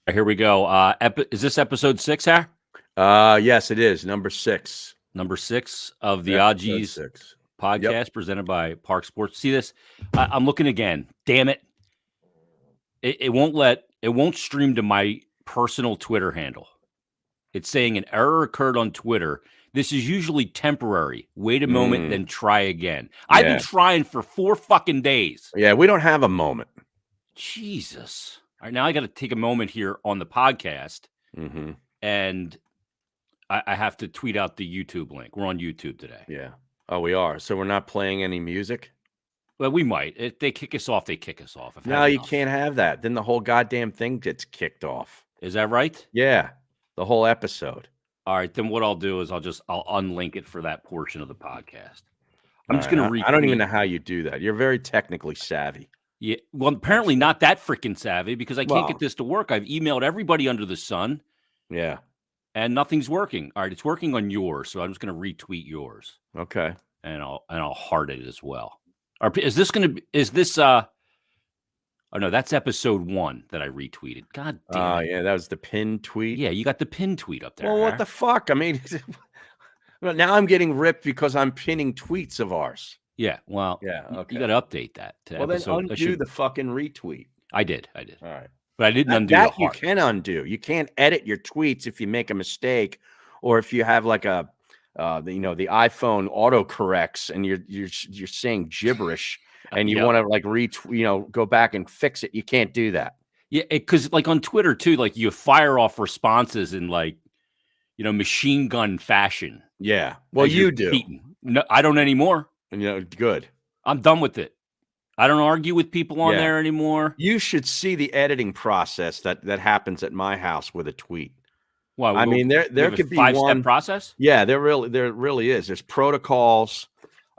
Here we go. Is this episode 6, Har? Yes, it is. Number 6. Number 6 of the Episode OGs 6. podcast Yep. presented by Parx Sports. See this? I'm looking again. Damn it. It won't stream to my personal Twitter handle. It's saying an error occurred on Twitter. This is usually temporary. Wait a moment, then try again. I've been trying for 4 fucking days. Yeah, we don't have a moment. Jesus. All right, now I got to take a moment here on the podcast, and I have to tweet out the YouTube link. We're on YouTube today. Yeah. Oh, we are. So we're not playing any music? Well, we might. If they kick us off, they kick us off. No, you can't have that. Then the whole goddamn thing gets kicked off. Is that right? Yeah, the whole episode. All right, then what I'll do is I'll unlink it for that portion of the podcast. I'm just going to retweet. I don't even know how you do that. You're very technically savvy. Yeah, well, apparently not that freaking savvy because I can't get this to work. I've emailed everybody under the sun. Yeah. And nothing's working. All right, it's working on yours, so I'm just going to retweet yours. Okay. And I'll heart it as well. Is this oh no, that's episode 1 that I retweeted. God damn it. Yeah, that was the pinned tweet. Yeah, you got the pinned tweet up there. Well, what the fuck? I mean, now I'm getting ripped because I'm pinning tweets of ours. Yeah, well, yeah, okay. You got to update that. Well, then undo the fucking retweet. I did. All right. But I didn't undo that. The heart. You can undo. You can't edit your tweets if you make a mistake, or if you have like the iPhone autocorrects and you're saying gibberish and you want to like go back and fix it. You can't do that. Yeah, because like on Twitter too, like you fire off responses in like machine gun fashion. Yeah. Well, you do. No, I don't anymore. Good. I'm done with it. I don't argue with people on there anymore. You should see the editing process that happens at my house with a tweet. Well, I mean, there could be 5-step process. Yeah, there really is. There's protocols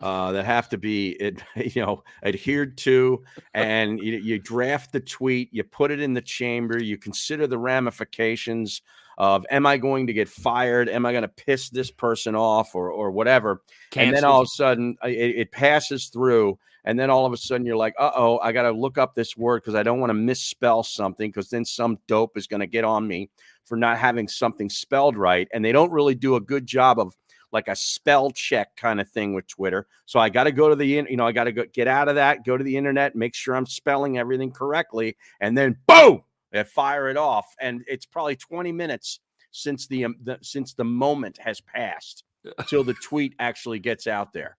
that have to be adhered to, and you draft the tweet, you put it in the chamber, you consider the ramifications of, am I going to get fired? Am I going to piss this person off or whatever? And then all of a sudden it passes through. And then all of a sudden you're like, uh-oh, I got to look up this word because I don't want to misspell something, because then some dope is going to get on me for not having something spelled right. And they don't really do a good job of like a spell check kind of thing with Twitter. So I got to go to I got to get out of that, go to the internet, make sure I'm spelling everything correctly. And then boom, they fire it off. And it's probably 20 minutes since the moment has passed till the tweet actually gets out there.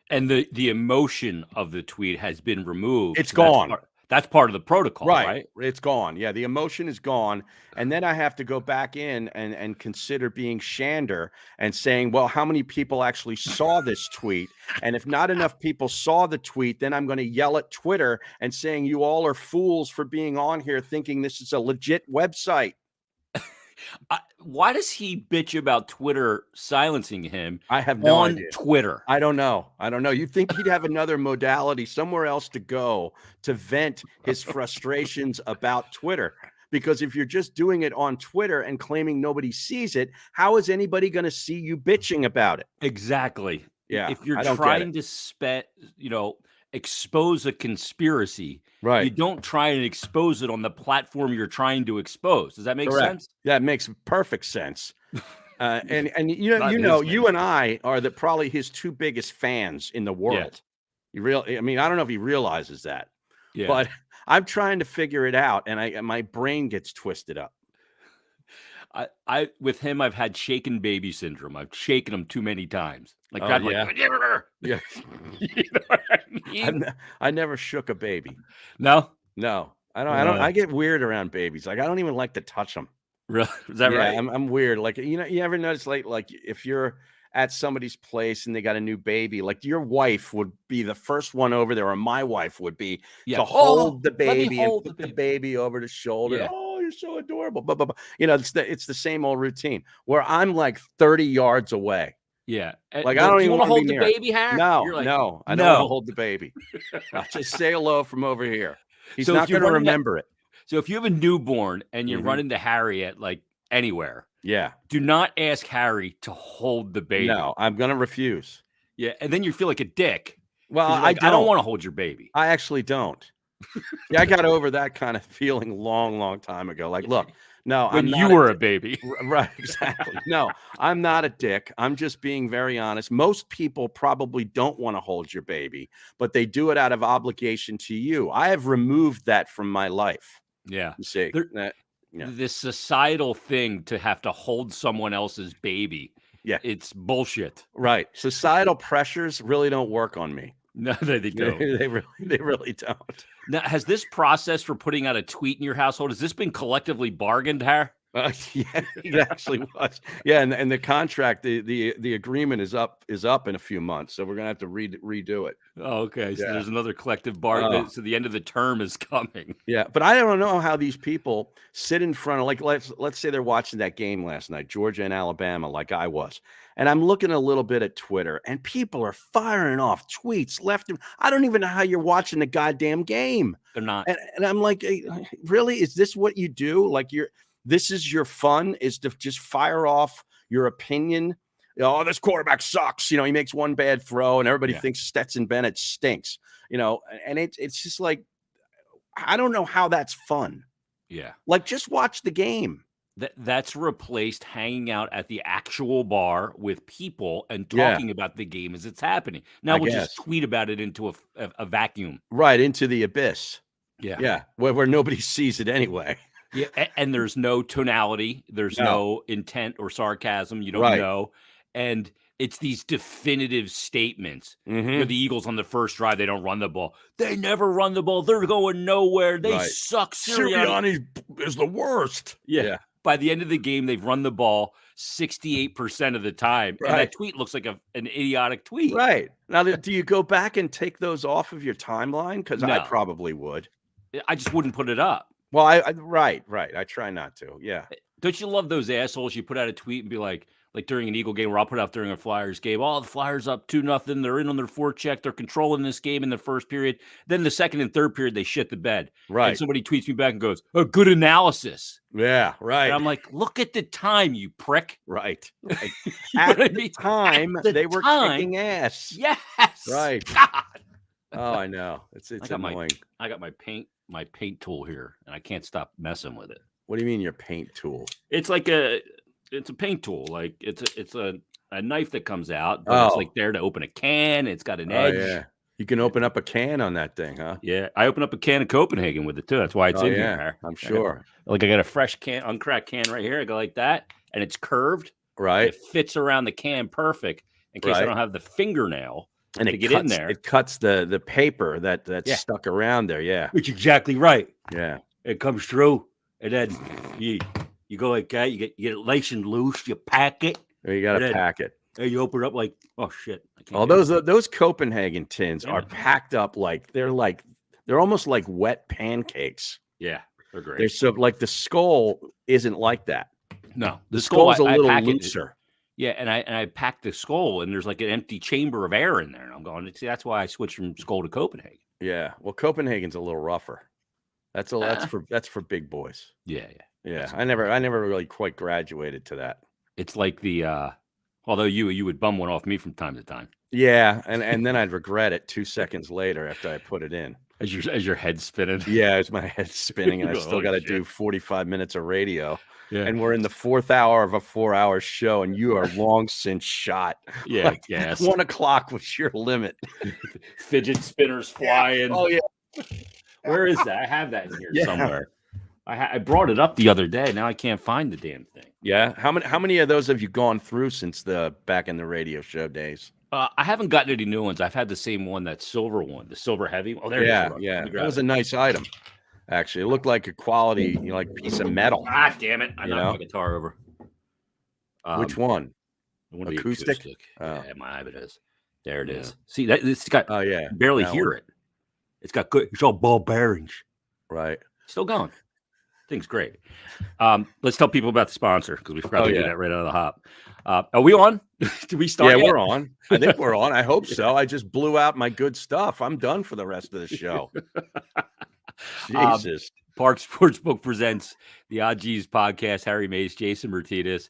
And the emotion of the tweet has been removed. It's gone. That's part of the protocol, right? It's gone. Yeah, the emotion is gone. And then I have to go back in and consider being Shander and saying, well, how many people actually saw this tweet? And if not enough people saw the tweet, then I'm going to yell at Twitter and saying, you all are fools for being on here thinking this is a legit website. Why does he bitch about Twitter silencing him? I have no idea. Twitter. I don't know. You think he'd have another modality somewhere else to go to vent his frustrations about Twitter? Because if you're just doing it on Twitter and claiming nobody sees it, how is anybody going to see you bitching about it? Exactly. Yeah. If you're trying to expose a conspiracy, right, you don't try and expose it on the platform you're trying to expose. Does that make sense? That makes perfect sense. And you and I are probably his 2 biggest fans in the world. Yeah. I don't know if he realizes that. Yeah. But I'm trying to figure it out, and my brain gets twisted up. I with him, I've had shaken baby syndrome. I've shaken him too many times. Like that. Yeah. Yeah. You know what I mean? I never shook a baby. No. I don't. I get weird around babies. Like I don't even like to touch them. Really? Is that right? I'm weird. Like you ever notice like if you're at somebody's place and they got a new baby, like your wife would be the first one over there, or my wife would be to hold the baby and put the baby over the shoulder. Yeah. Oh, you're so adorable. Blah, blah, blah. It's the same old routine where I'm like 30 yards away. Yeah. Like I don't even want to hold the baby, Harry. No, I don't want to hold the baby. I'll just say hello from over here. He's not going to remember it. So if you have a newborn and you run into Harry at like anywhere, do not ask Harry to hold the baby. No, I'm going to refuse. Yeah, and then you feel like a dick. Well, I don't want to hold your baby. I actually don't. Yeah, I got over that kind of feeling long time ago. Like, look, no, When I'm you not a were a dick. baby. Right, exactly. No, I'm not a dick. I'm just being very honest. Most people probably don't want to hold your baby, but they do it out of obligation to you. I have removed that from my life. Yeah. You see, There yeah, This societal thing to have to hold someone else's baby, yeah, it's bullshit. right. Societal pressures really don't work on me. No, they don't. They really don't. Now, has this process for putting out a tweet in your household, has this been collectively bargained, Har? Yeah, it actually was. Yeah, and the contract, the agreement is up in a few months, so we're gonna have to redo it. Oh, okay. So Yeah. there's another collective Oh, so the end of the term is coming. yeah, but I don't know how these people sit in front of, like, let's say they're watching that game last night, Georgia and Alabama, like I was, and I'm looking a little bit at Twitter, and people are firing off tweets left and I don't even know how you're watching the goddamn game, They're not. and I'm like, really, is this what you do? Like, this is your fun, is to just fire off your opinion. Oh, this quarterback sucks. He makes one bad throw, and everybody Yeah. thinks Stetson Bennett stinks. And it's just like, I don't know how that's fun. Yeah. Like, just watch the game. That's replaced hanging out at the actual bar with people and Yeah, talking about the game as it's happening. Now I we'll guess. just tweet about it into a vacuum. Right into the abyss. Yeah. Yeah, where nobody sees it anyway. Yeah. And there's no tonality, there's No. no intent or sarcasm. You don't Right. know. And it's these definitive statements. Mhm. The Eagles on the first drive, they don't run the ball. They never run the ball. They're going nowhere. They Right. suck. Sirianni. Sirianni is the worst. Yeah. By the end of the game, they've run the ball 68% of the time. And Right. that tweet looks like an idiotic tweet. Right. Now, do you go back and take those off of your timeline? Because I No. probably would. I just wouldn't put it up. Well, right. I try not to. Yeah. Don't you love those assholes? You put out a tweet and be like during an Eagle game, where I'll put out during a Flyers game, oh, the Flyers up 2-0. They're in on their forecheck. They're controlling this game in the first period. Then the second and third period, they shit the bed. Right. And somebody tweets me back and goes, oh, good analysis. Yeah. Right. And I'm like, look at the time, you prick. Right. You know At what I the mean? time, At the they were time. kicking ass. Yes. Right. God. Oh, I know. It's annoying. I got my paint tool here, and I can't stop messing with it. What do you mean your paint tool? It's like it's a paint tool. Like it's a knife that comes out, but it's Oh. like there to open a can. It's got an Oh, edge. yeah. You can open up a can on that thing, huh? Yeah, I opened up a can of Copenhagen with it too. That's why it's Oh, in yeah, here. I'm sure. I got a fresh can, uncracked can right here. I go like that, and it's curved. Right. It fits around the can perfect in case I Right. don't have the fingernail And to it get cuts, in there. It cuts the paper that's Yeah. stuck around there. Yeah. Which exactly right. Yeah. It comes through, and then you go like that. You get it nice and loose. You pack it. You got to And then- pack it. And you open it up like, oh shit! I can't All get it. those Copenhagen tins are Yeah. packed up they're almost like wet pancakes. Yeah, they're great. They're so like the skull isn't like that. No, The skull's a little pack it- looser. Yeah, and I packed the skull, and there's like an empty chamber of air in there. And I'm going, see, that's why I switched from skull to Copenhagen. Yeah. Well, Copenhagen's a little rougher. That's for big boys. Yeah. Yeah. I never really quite graduated to that. It's like the although you would bum one off me from time to time Yeah, and then I'd regret it 2 seconds later after I put it in. as your head's spinning. Yeah, it's my head spinning, and I still Oh, got to shit. do 45 minutes of radio. Yeah, And we're in the 4th hour of a 4-hour show, and you are long since shot. yeah, like, yes. 1 o'clock was your limit. Fidget spinners flying. Oh yeah, Where is that? I have that in here Yeah. somewhere. I brought it up the other day. Now I can't find the damn thing. yeah. How many of those have you gone through since the back in the radio show days? I haven't gotten any new ones. I've had the same one, that silver one, the silver heavy. Oh, there it is. Yeah, Let yeah. me That grab was it. a nice item. Actually, it looked like a quality, like piece of metal. Ah, damn it! I You knocked know? my guitar over. Which one? I want the Acoustic? Oh. Yeah, my it is. There it Yeah. is. See that it's got Oh yeah, barely that hear one. it. It's got good. It's all ball bearings. Right. Still going. Thing's great. Let's tell people about the sponsor because we forgot Oh, to do yeah. that right out of the hop. Are we on? Did we start? Yeah, yet? we're on. I think we're on. I hope so. I just blew out my good stuff. I'm done for the rest of the show. Jesus. Parx Sportsbook presents the Odd G's podcast. Harry Mays, Jason Myrtetus.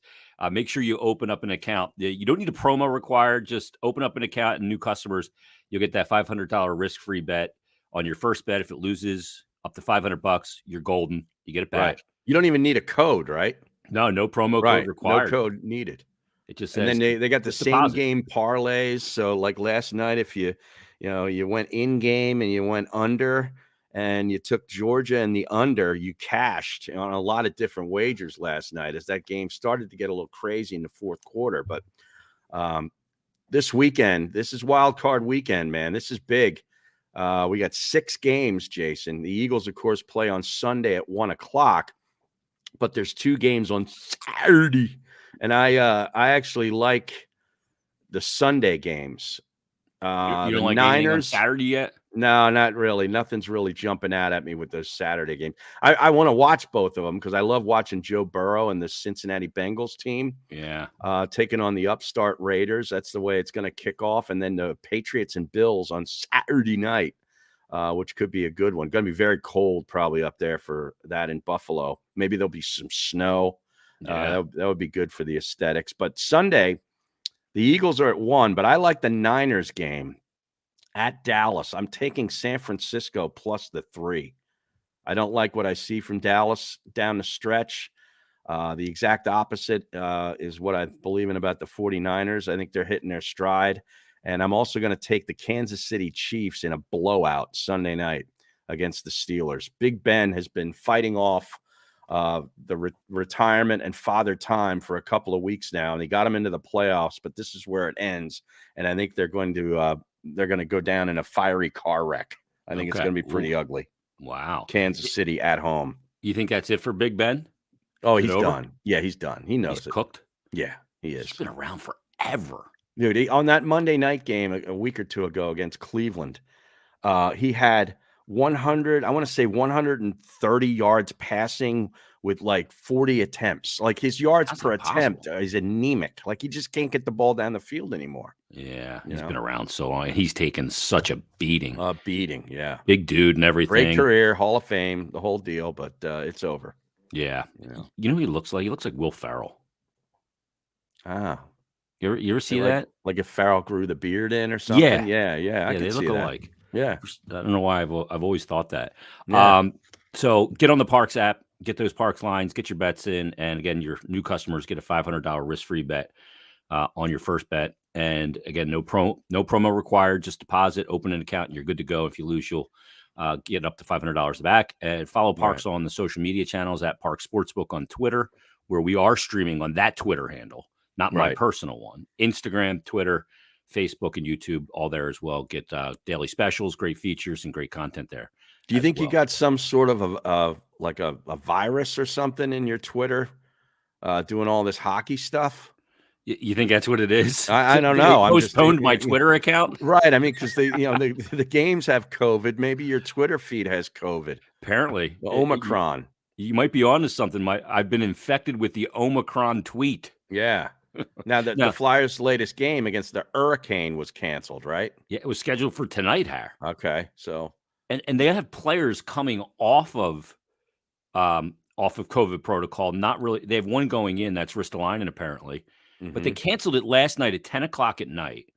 Make sure you open up an account. You don't need a promo required. Just open up an account, and new customers, you'll get that $500 risk-free bet on your first bet. If it loses up to $500, you're golden. You get it back. Right. You don't even need a code, right? No promo code Right. required. No code needed. It just And says, then they got the just same deposit. game parlays. So like last night, if you went in game and you went under and you took Georgia and the under, you cashed on a lot of different wagers last night as that game started to get a little crazy in the fourth quarter. But this weekend, this is wild card weekend, man. This is big. We got 6 games, Jason. The Eagles, of course, play on Sunday at 1:00, but there's 2 games on Saturday. And I actually like the Sunday games. You don't The like anything on Niners Saturday yet? No, not really. Nothing's really jumping out at me with those Saturday games. I want to watch both of them because I love watching Joe Burrow and the Cincinnati Bengals team. Yeah. Taking on the upstart Raiders. That's the way it's going to kick off. And then the Patriots and Bills on Saturday night, which could be a good one. Going to be very cold probably up there for that in Buffalo. Maybe there'll be some snow. Yeah. That would be good for the aesthetics. But Sunday, the Eagles are at 1, but I like the Niners game at Dallas. I'm taking San Francisco plus the 3. I don't like what I see from Dallas down the stretch. The exact opposite is what I believe in about the 49ers. I think they're hitting their stride. And I'm also going to take the Kansas City Chiefs in a blowout Sunday night against the Steelers. Big Ben has been fighting off the retirement and father time for a couple of weeks now, and he got him into the playoffs, but this is where it ends. And I think they're going to go down in a fiery car wreck. I think it's going to be pretty ugly. Wow. Kansas City at home. You think that's it for Big Ben? Oh, he's done. Yeah, he's done. He knows He's it. cooked. Yeah, he is. He's been around forever. Dude, on that Monday night game a week or two ago against Cleveland, he had 130 yards passing with like 40 attempts. Like his yards That's per impossible. attempt is anemic. Like he just can't get the ball down the field anymore. Yeah, he's been around so long. He's taken such a beating. Yeah. Big dude and everything. Great career, Hall of Fame, the whole deal, but it's over. Yeah. You know who he looks like? He looks like Will Ferrell. Ah. You ever see that? Like if Farrell grew the beard in or something? Yeah. I can they see look that. alike. Yeah. I don't know why I've always thought that. Yeah. So get on the Parx app, get those Parx lines, get your bets in, and again, your new customers get a $500 risk-free bet on your first bet. And again, no promo required. Just deposit, open an account, and you're good to go. If you lose, you'll get up to $500 back. And follow Parx on the social media channels at Parx Sportsbook on Twitter, where we are streaming on that Twitter handle, not my personal one. Instagram, Twitter, Facebook, and YouTube, all there as well. Get daily specials, great features, and great content there. Do you think you got some sort of a virus or something in your Twitter doing all this hockey stuff? You think that's what it is? I don't know. I postponed my Twitter account. Right. I mean, because the games have COVID. Maybe your Twitter feed has COVID. Apparently. The Omicron. You might be onto something. I've been infected with the Omicron tweet. Yeah. Now, the Flyers' latest game against the Hurricane was canceled, right? Yeah, it was scheduled for tonight, Har. Okay. So. And they have players coming off of COVID protocol. Not really. They have one going in. That's Ristolainen, apparently. But they canceled it last night at 10 o'clock at night.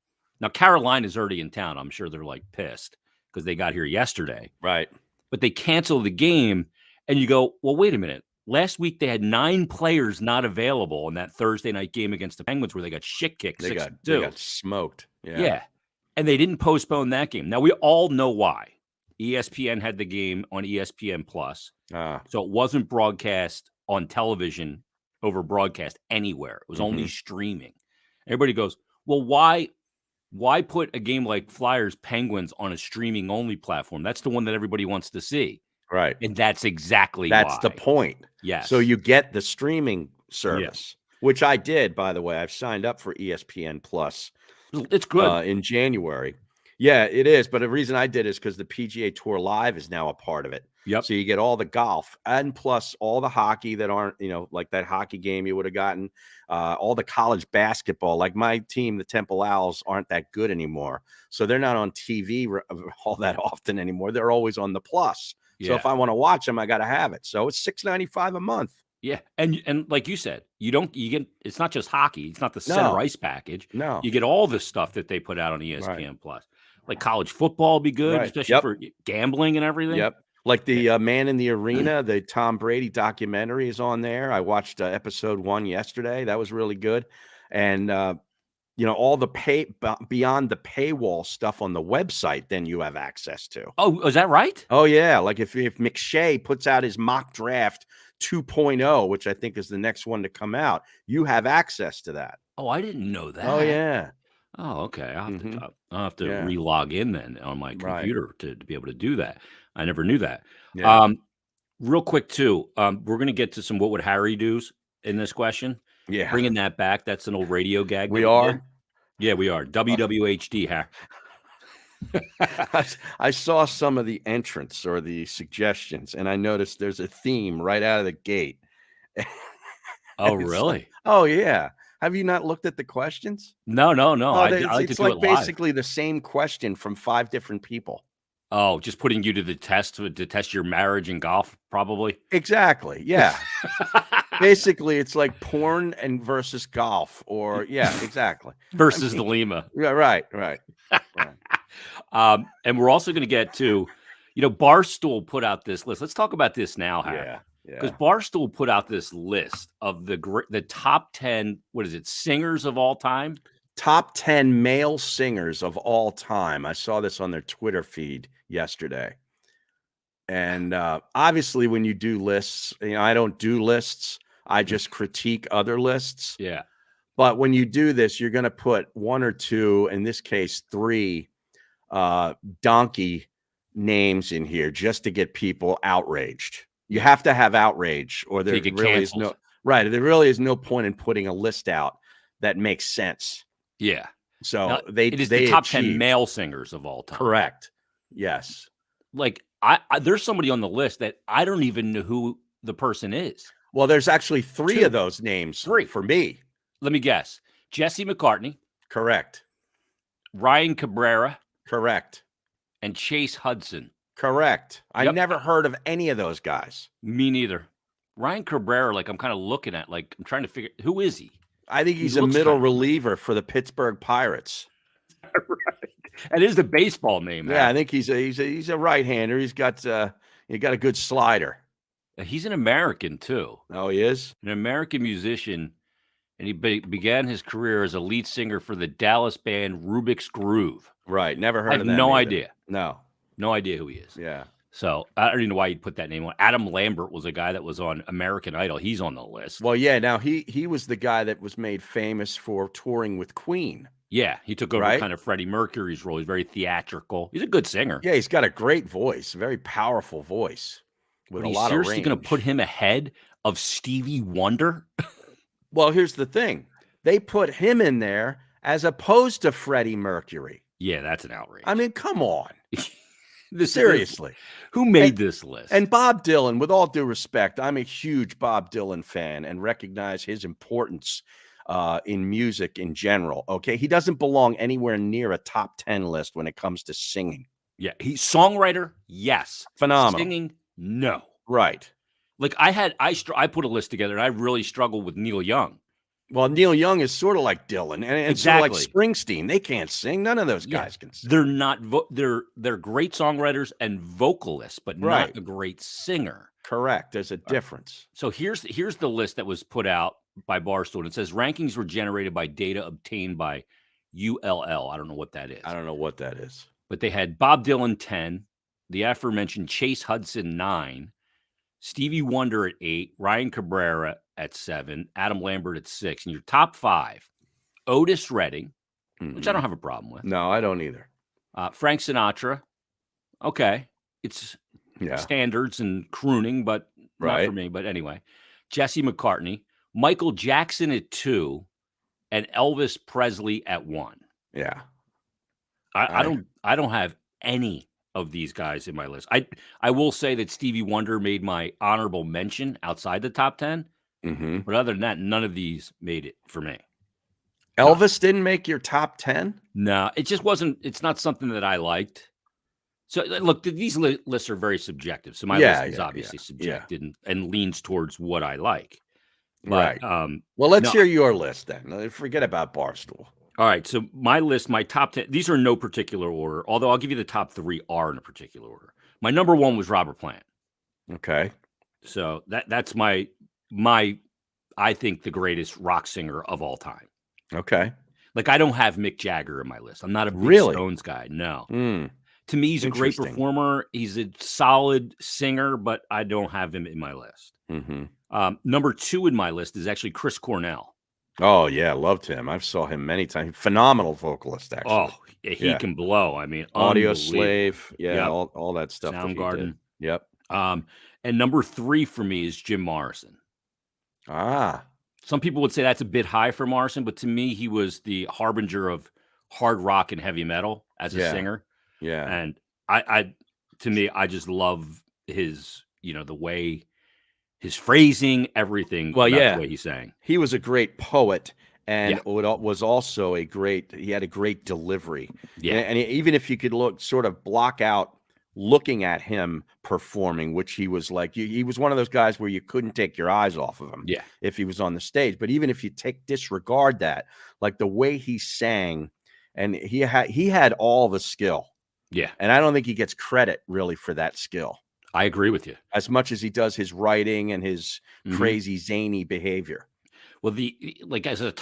Now, Carolina's already in town. I'm sure they're like pissed because they got here yesterday. Right. But they canceled the game. And you go, well, wait a minute. Last week, they had 9 players not available in that Thursday night game against the Penguins where they got shit kicked 6-2. They got smoked. Yeah. And they didn't postpone that game. Now, we all know why. ESPN had the game on ESPN Plus. So it wasn't broadcast on television over broadcast anywhere. It was only streaming. Everybody goes, well, why put a game like Flyers Penguins on a streaming only platform? That's the one that everybody wants to see. Right. And that's exactly why. That's the point. Yes. So you get the streaming service, which I did, by the way. I've signed up for ESPN Plus. It's good. In January. Yeah, it is. But the reason I did is because the PGA Tour Live is now a part of it. Yep. So you get all the golf and plus all the hockey that aren't, like that hockey game you would have gotten, all the college basketball. Like my team, the Temple Owls, aren't that good anymore. So they're not on TV all that often anymore. They're always on the Plus. So if I want to watch them, I got to have it. So it's $6.95 a month. Yeah. And like you said, you get, it's not just hockey. It's not the center ice package. No. You get all the stuff that they put out on ESPN Plus. Like college football would be good, Right. especially Yep. for gambling and everything. Yep. Like the Man in the Arena, the Tom Brady documentary is on there. I watched episode 1 yesterday. That was really good. And all the beyond the paywall stuff on the website, then you have access to. Oh, is that right? Oh yeah, like if McShay puts out his mock draft 2.0, which I think is the next one to come out, you have access to that. Oh, I didn't know that. Oh yeah. Oh, okay. Mhm. I'll have to Yeah. re-log in then on my Right. computer to be able to do that. I never knew that. Yeah. Real quick too, we're gonna get to some what would Harry do's in this question. Yeah. Bringing that back. That's an old radio gag. We that are? did. Yeah, we are. WWHD, Harry. I saw some of the entrants or the suggestions, and I noticed there's a theme right out of the gate. Oh, It's really? like, oh yeah. Have you not looked at the questions? No. Oh, I like to it's do like it live. basically the same question from 5 different people. Oh, just putting you to the test to test your marriage and golf, probably. Exactly. Yeah. Basically, it's like porn and versus golf, or yeah, exactly. Versus the Lima. Yeah, right. And we're also going to get to, Barstool put out this list. Let's talk about this now, Harry. Yeah. Because Barstool put out this list of the top 10, singers of all time? Top 10 male singers of all time. I saw this on their Twitter feed yesterday. And obviously, when you do lists, I don't do lists. I just critique other lists. Yeah. But when you do this, you're going to put 1 or 2, in this case, 3 donkey names in here just to get people outraged. You have to have outrage, or there really is no There really is no point in putting a list out that makes sense. Yeah. So now, it is the top 10 male singers of all time. Correct. Yes. Like there's somebody on the list that I don't even know who the person is. Well, there's actually 3 of those names. 3 for me. Let me guess. Jesse McCartney. Correct. Ryan Cabrera. Correct. And Chase Hudson. Correct. I never heard of any of those guys. Me neither. Ryan Cabrera, I'm kind of looking at, I'm trying to figure, who is he? I think he's a middle reliever for the Pittsburgh Pirates. Right. That is the baseball name. Yeah, I think he's a right-hander. He's got a good slider. He's an American too. Oh, he is? An American musician, and he began his career as a lead singer for the Dallas band Rubik's Groove. Right. Never heard of them. I have no idea. No idea who he is. Yeah. So I don't even know why you'd put that name on. Adam Lambert was a guy that was on American Idol. He's on the list. Well, yeah. Now he was the guy that was made famous for touring with Queen. Yeah, he took over kind of Freddie Mercury's role. He's very theatrical. He's a good singer. Yeah, he's got a great voice, a very powerful voice with a lot of range. Seriously going to put him ahead of Stevie Wonder? Well, here's the thing. They put him in there as opposed to Freddie Mercury. Yeah, that's an outrage. I mean, come on. Seriously. Who made this list? And Bob Dylan, with all due respect, I'm a huge Bob Dylan fan and recognize his importance in music in general. Okay. He doesn't belong anywhere near a top 10 list when it comes to singing. Yeah. He's songwriter. Yes. Phenomenal. Singing. No. Right. I put a list together and I really struggled with Neil Young. Well, Neil Young is sort of like Dylan, and it's sort of like Springsteen. They can't sing. None of those guys can sing. They're not. They're great songwriters and vocalists, but not a great singer. Correct. There's a difference. So here's the list that was put out by Barstool. It says rankings were generated by data obtained by ULL. I don't know what that is. But they had Bob Dylan 10, the aforementioned Chase Hudson 9, Stevie Wonder at 8, Ryan Cabrera at 7, Adam Lambert at 6, and your top 5: Otis Redding, which I don't have a problem with. No, I don't either. Frank Sinatra, okay, it's standards and crooning, but not for me. But anyway, Jesse McCartney, Michael Jackson at 2, and Elvis Presley at 1. Yeah, I don't have any of these guys in my list. I will say that Stevie Wonder made my honorable mention outside the top 10. But other than that, none of these made it for me. Elvis didn't make your top 10? No, it just wasn't. It's not something that I liked. So look, these lists are very subjective. So my list is obviously subjective and leans towards what I like. But, right. Well, let's hear your list then. Forget about Barstool. All right, so my list, my top 10, these are in no particular order, although I'll give you the top 3 are in a particular order. My number 1 was Robert Plant. Okay. So that's my I think the greatest rock singer of all time. Okay. Like, I don't have Mick Jagger in my list. I'm not a big Really? Stones guy. No. Mm, To me, he's a great interesting. performer. He's a solid singer, but I don't have him in my list. Hmm. Number 2 in my list is actually Chris Cornell. Oh yeah, loved him. I've saw him many times. Phenomenal vocalist, Oh, actually. he Yeah. can blow. I mean, Audio unbelievable. Slave. Yeah, Yep. all that stuff that he did. Soundgarden. Yep. And number 3 for me is Jim Morrison. Ah, Some people would say that's a bit high for Morrison, but to me, he was the harbinger of hard rock and heavy metal as a yeah, singer. yeah. And to me, I just love his, the way his phrasing, everything Well, about the yeah. way he sang. He was a great poet Yeah. and was also he had a great delivery. Yeah. And even if you could sort of block out looking at him performing, which he was like, he was one of those guys where you couldn't take your eyes off of him Yeah. if he was on the stage. But even if you disregard that, like the way he sang, and he had all the skill. Yeah. And I don't think he gets credit really for that skill I agree with you. as much as he does his writing and his Mhm. crazy zany behavior. Well, as a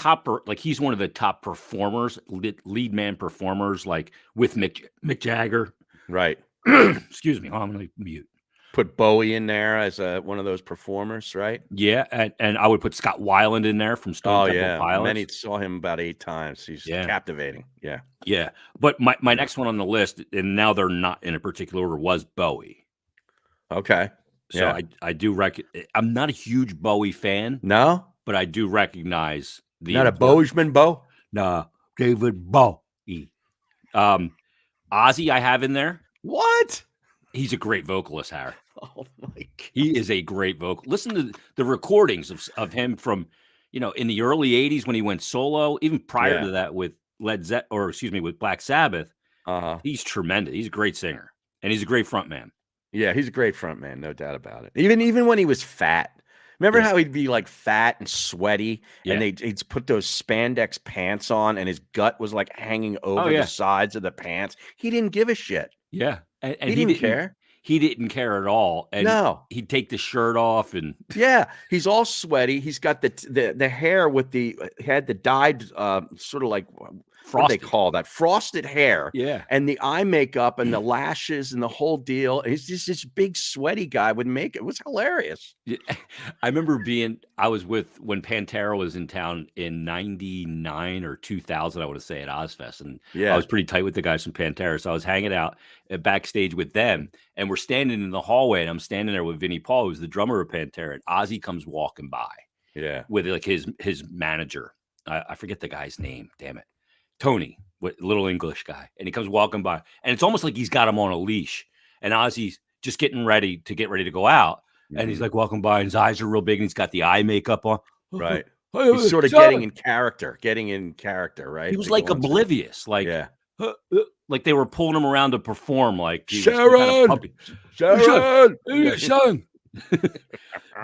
he's one of the top performers, lead man performers, like with Mick Jagger. Right. Excuse me. I'm going to mute. Put Bowie in there as one of those performers, right? Yeah, and I would put Scott Weiland in there from Stone Temple Pilots. Many saw him about 8 times. He's captivating. Yeah. Yeah, but my next one on the list, and now they're not in a particular order, was Bowie. Okay. So Yeah. I do I'm not a huge Bowie fan, No? but I do recognize the Not a importance. Bozeman Bo? No, David Bowie. Ozzy I have in there. What? He's a great vocalist, Harry. Oh my God. He is a great vocal. Listen to the recordings of him from, in the early 80s when he went solo, even prior to that with with Black Sabbath. Uh-huh. He's tremendous. He's a great singer, and he's a great frontman. Yeah, he's a great front man, no doubt about it. Even when he was fat. Remember how he'd be like fat and sweaty, and he'd put those spandex pants on, and his gut was like hanging over the sides of the pants. He didn't give a shit. Yeah, and he didn't care. He didn't care at all. And no, he'd take the shirt off, and he's all sweaty. He's got the hair with had the dyed sort of like what they call that, frosted hair. Yeah, and the eye makeup and the lashes and the whole deal. He's just this big sweaty guy with makeup. It was hilarious. Yeah. I remember I was when Pantera was in town in 99 or 2000, I want to say, at Ozfest. And I was pretty tight with the guys from Pantera. So I was hanging out backstage with them, and we're standing in the hallway, and I'm standing there with Vinnie Paul, who's the drummer of Pantera, and Ozzy comes walking by. Yeah. With like his manager. I forget the guy's name. Damn it. Tony, little English guy. And he comes walking by, and it's almost like he's got him on a leash. And Ozzy's just getting ready to go out. Mm-hmm. And he's like walking by, and his eyes are real big, and he's got the eye makeup on. Right. He's sort of getting in character, right? He was like oblivious. Like, like they were pulling him around to perform. Like, Sharon! Sharon!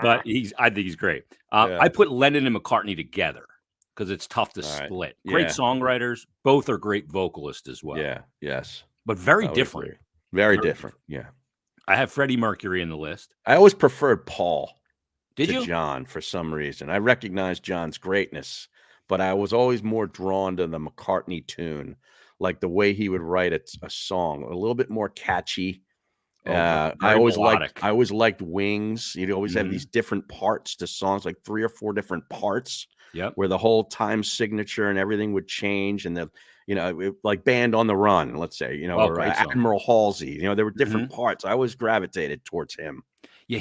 But I think he's great. I put Lennon and McCartney together because it's tough to split. Great songwriters. Both are great vocalists as well. Yeah. Yes. But very different. Very different. Yeah. I have Freddie Mercury in the list. I always preferred Paul to John for some reason. I recognize John's greatness, but I was always more drawn to the McCartney tune, like the way he would write a song, a little bit more catchy. I always liked Wings. You'd always have these different parts to songs, like 3 or 4 different parts. Yep. Where the whole time signature and everything would change, and like Band on the Run, let's say, or Admiral Halsey. There were different parts. I always gravitated towards him. Yeah,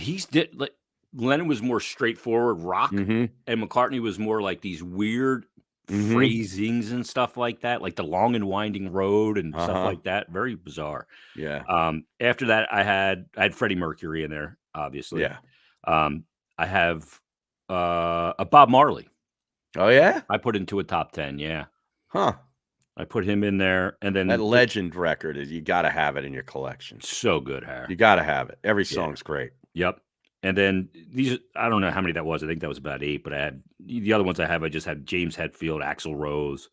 Lennon was more straightforward rock, and McCartney was more like these weird phrasings and stuff like that, like the Long and Winding Road and stuff like that. Very bizarre. Yeah. After that, I had Freddie Mercury in there, obviously. Yeah. I have a Bob Marley. Oh yeah, I put into a top 10. Yeah. Huh. I put him in there, and then that Legend record you got to have it in your collection. So good, Harry. You got to have it. Every song's great. Yep. And then I don't know how many that was. I think that was about 8, but I had the other ones I just had James Hetfield, Axl Rose,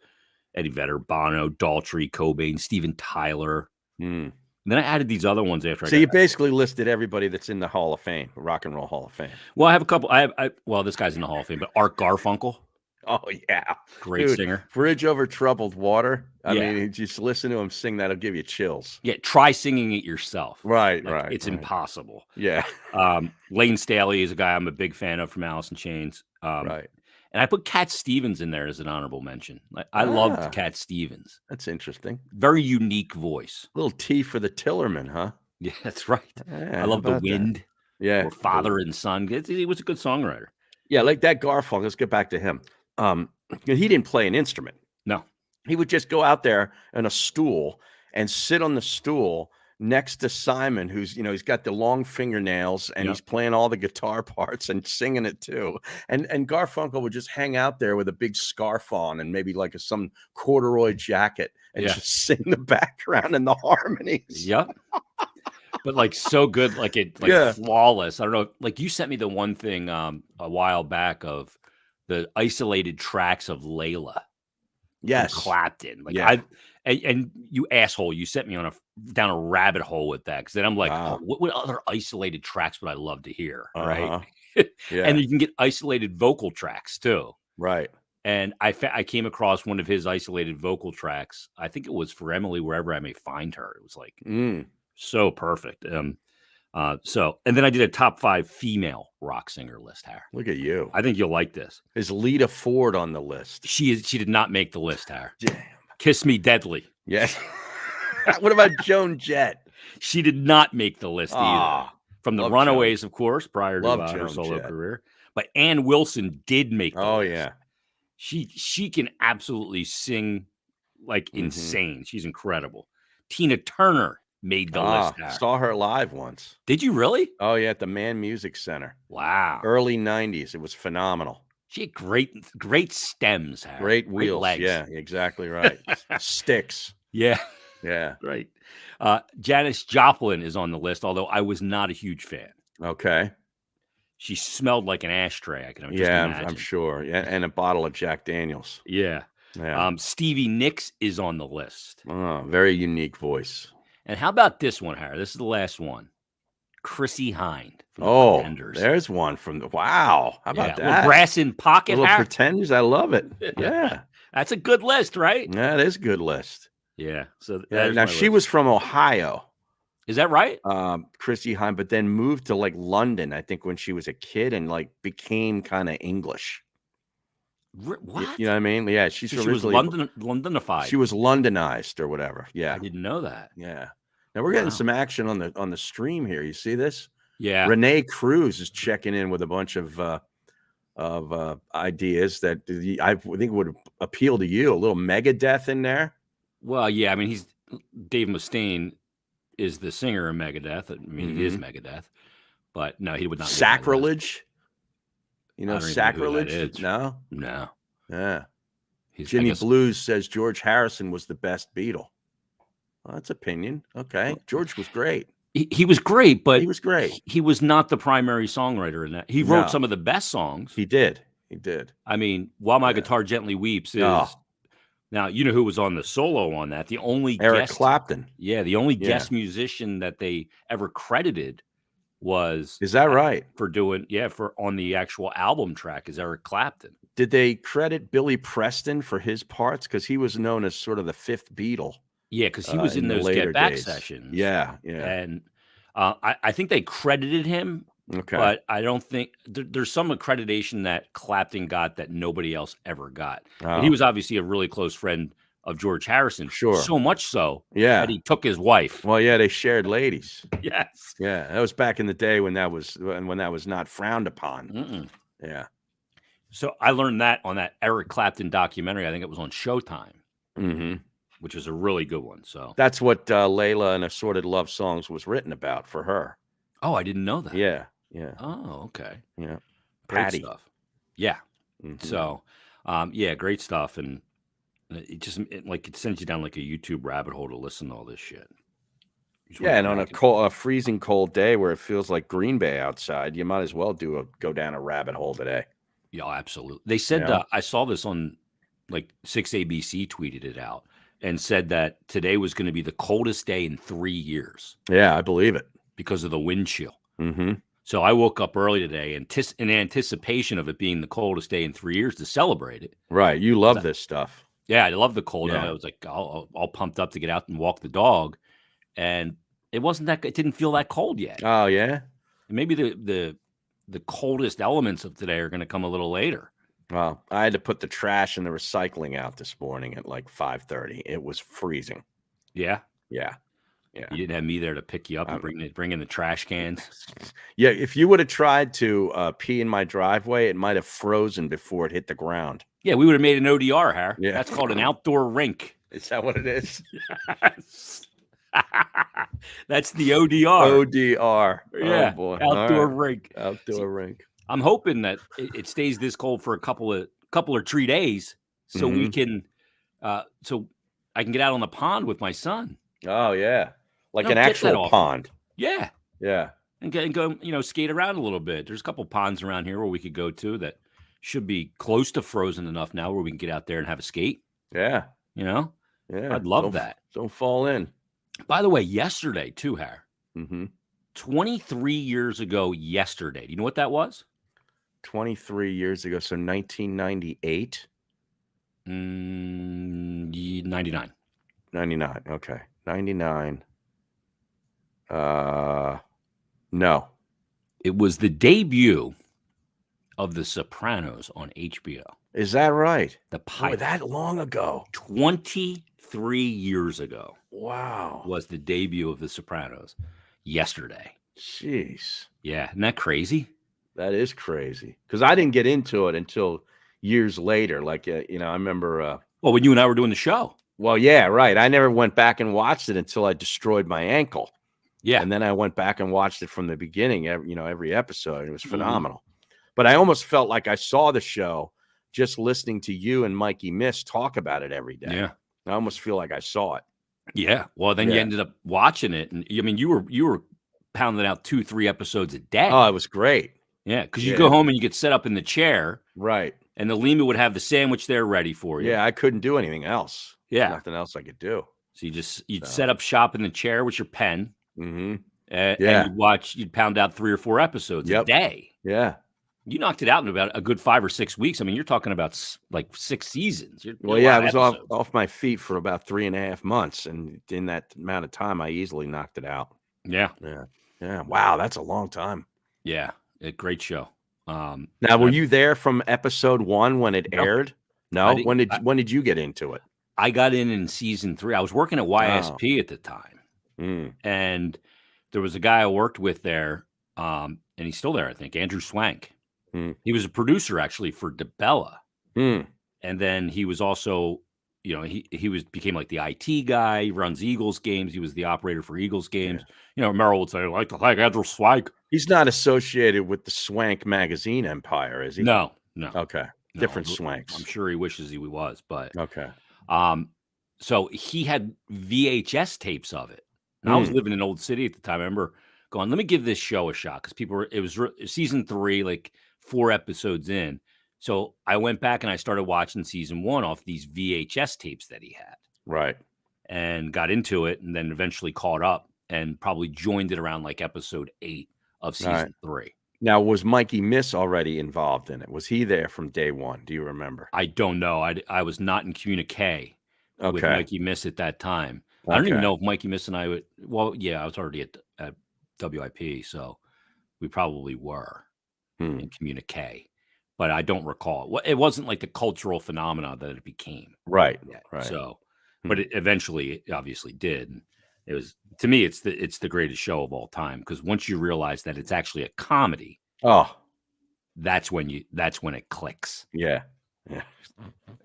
Eddie Vedder, Bono, Daltrey, Cobain, Steven Tyler. Mm. And then I added these other ones after. So you basically listed everybody that's in the Hall of Fame, Rock and Roll Hall of Fame. Well, I have a couple. Well, this guy's in the Hall of Fame, but Art Garfunkel. Oh yeah, Great singer. Bridge Over Troubled Water. I Yeah. mean, just listen to him sing. That'll give you chills. Yeah, try singing it yourself. Right, Like, right. It's right. impossible. Yeah. Lane Staley is a guy I'm a big fan of from Alice in Chains. Right. And I put Cat Stevens in there as an honorable mention. I loved Cat Stevens. That's interesting. Very unique voice. Little T for the Tillerman, huh? Yeah, that's right. Yeah, I love The Wind. That? Yeah. Or Father and Son. He was a good songwriter. Yeah, like that Garfunkel. Let's get back to him. He didn't play an instrument. No. He would just go out there on a stool and sit on the stool next to Simon, who's, he's got the long fingernails and he's playing all the guitar parts and singing it too. And Garfunkel would just hang out there with a big scarf on and maybe like some corduroy jacket and just sing the background and the harmonies. Yep. But like so good, flawless. I don't know. Like you sent me the one thing a while back of the isolated tracks of Layla. Yes. Clapton. And you asshole, you sent me down a rabbit hole with that. Cause then I'm like, oh, what other isolated tracks would I love to hear? Right. Yeah. And you can get isolated vocal tracks too. Right. And I came across one of his isolated vocal tracks. I think it was For Emily, Wherever I May Find Her. It was like so perfect. And then I did a top 5 female rock singer list, Harry. Look at you. I think you'll like this. Is Lita Ford on the list? She did not make the list, Harry. Damn. Kiss Me Deadly. Yes. What about Joan Jett? She did not make the list either. From the Runaways, of course, prior to her solo career. But Ann Wilson did make the list. Yeah. She can absolutely sing like insane. She's incredible. Tina Turner made the list. Saw her live once. Did you really? Oh, yeah, at the Mann Music Center. Wow. Early 90s. It was phenomenal. She had great stems. Harry. Great wheels. Legs. Yeah, exactly right. Sticks. Yeah. Yeah. Right. Janice Joplin is on the list, although I was not a huge fan. Okay. She smelled like an ashtray. I can just imagine. I'm sure. Yeah, and a bottle of Jack Daniels. Yeah. Stevie Nicks is on the list. Oh, very unique voice. And how about this one, Harry? This is the last one. Chrissie Hynde. From the Pretenders. There's one from the wow. How about that? Little Brass in Pocket. Little Pretenders. I love it. Yeah. That's a good list, right? Yeah, it is a good list. Yeah. So now she was from Ohio. Is that right? Chrissie Hynde, but then moved to like London, I think, when she was a kid and like became kind of English. What? You know what I mean? Yeah, she was Londonified. She was Londonized or whatever. Yeah, I didn't know that. Yeah. Now we're getting some action on the stream here. You see this? Yeah. Renee Cruz is checking in with a bunch of ideas that I think would appeal to you. A little Megadeth in there. Well, yeah. I mean, Dave Mustaine is the singer of Megadeth. I mean, he is Megadeth, but no, he would not. Sacrilege. You know, Sacrilege. No. Yeah. Jimmy Blues says George Harrison was the best Beatle. Well, that's opinion. Okay. George was great. He was great, but he was great. He was not the primary songwriter in that. He wrote some of the best songs. He did. I mean, While My Guitar Gently Weeps is now, you know who was on the solo on that? The only Eric Clapton. Yeah, the only guest musician that they ever credited was Is that right? For on the actual album track is Eric Clapton. Did they credit Billy Preston for his parts? Because he was known as sort of the fifth Beatle. Yeah, because he was in those Get Back sessions. Yeah. And I think they credited him. Okay. But I don't think there's some accreditation that Clapton got that nobody else ever got. And he was obviously a really close friend of George Harrison. Sure. So much so that he took his wife. Well, yeah, they shared ladies. Yes. Yeah. That was back in the day when that was not frowned upon. Yeah. So I learned that on that Eric Clapton documentary. I think it was on Showtime. Which is a really good one. So that's what Layla and Assorted Love Songs was written about for her. Oh, I didn't know that. Yeah. Oh, okay. Yeah. Great stuff. Yeah. So, great stuff. And it sends you down like a YouTube rabbit hole to listen to all this shit. Yeah, and on a freezing cold day where it feels like Green Bay outside, you might as well go down a rabbit hole today. Yeah, absolutely. They said I saw this on like 6ABC tweeted it out and said that today was going to be the coldest day in 3 years Yeah, I believe it. because of the wind chill. Mm-hmm. So I woke up early today in anticipation of it being the coldest day in 3 years to celebrate it. Right. You love this stuff. Yeah, I love the cold. Yeah. I was like all pumped up to get out and walk the dog, and it wasn't that. It didn't feel that cold yet. Oh yeah. Maybe the coldest elements of today are going to come a little later. Well, I had to put the trash and the recycling out this morning at like 5:30. It was freezing. Yeah. Yeah. Yeah. You didn't have me there to pick you up and bring in the trash cans. Yeah. If you would have tried to pee in my driveway, it might have frozen before it hit the ground. Yeah, we would have made an ODR, Har. Yeah. That's called an outdoor rink. Is that what it is? Yes. That's the ODR. ODR. Yeah. Oh boy. Outdoor Right. rink. Outdoor rink. I'm hoping that it stays this cold for a couple or 3 days, so we can, so I can get out on the pond with my son. Oh yeah, like No, an get that actual off. pond. Yeah, Yeah. and go, skate around a little bit. There's a couple ponds around here where we could go to that should be close to frozen enough now where we can get out there and have a skate. Yeah. Yeah. Yeah. I'd love that. Don't fall in. By the way, yesterday too, Har. Mm-hmm. 23 years ago yesterday. Do you know what that was? 23 years ago, so 1998. 99. 99. Okay. 99. No. It was the debut of The Sopranos on HBO. Is that right? The Boy, pilot. that long ago. 23 years ago Wow. was the debut of The Sopranos yesterday. Jeez. Yeah. Isn't that crazy? That is crazy. Because I didn't get into it until years later. Like, I remember. Well, when you and I were doing the show. Well, yeah, right. I never went back and watched it until I destroyed my ankle. Yeah. And then I went back and watched it from the beginning, every episode. It was phenomenal. But I almost felt like I saw the show just listening to you and Mikey Miss talk about it every day. Yeah. I almost feel like I saw it. Yeah. Well, then you ended up watching it. And I mean, you were pounding out 2-3 episodes a day. Oh, it was great. Yeah. Because you go home and you get set up in the chair. Right. And the Lima would have the sandwich there ready for you. Yeah. I couldn't do anything else. Yeah. Nothing else I could do. So you'd set up shop in the chair with your pen. Mm-hmm. And you'd pound out 3 or 4 episodes a day. Yeah. You knocked it out in about a good 5 or 6 weeks. I mean, you're talking about like 6 seasons. I was off my feet for about 3.5 months. And in that amount of time, I easily knocked it out. Yeah. Yeah. Yeah. Wow. That's a long time. Yeah. A great show. Now, were you there from episode 1 when it aired? No. When did you get into it? I got in season 3. I was working at YSP at the time. And there was a guy I worked with there. And he's still there, I think, Andrew Swank. He was a producer actually for DeBella. And then he was also, he became like the IT guy. He runs Eagles games. He was the operator for Eagles games. Merrill would say, I like to thank Andrew Swank. He's not associated with the Swank magazine empire, is he? No. Okay. No, different Swanks. I'm sure he wishes he was, but okay. So he had VHS tapes of it. And I was living in Old City at the time. I remember going, let me give this show a shot because it was season 3, like 4 episodes in. So I went back and I started watching season 1 off these VHS tapes that he had. Right. And got into it and then eventually caught up and probably joined it around like episode 8 of season 3. Now, was Mikey Miss already involved in it? Was he there from day 1? Do you remember? I don't know. I was not in communique with Mikey Miss at that time. I don't even know if Mikey Miss and I would. Well, yeah, I was already at WIP, so we probably were in communique, but I don't recall. It wasn't like the cultural phenomena that it became. Right. Yet. Right. So, but it obviously did. And it was, to me, it's the greatest show of all time because once you realize that it's actually a comedy, that's when it clicks. Yeah.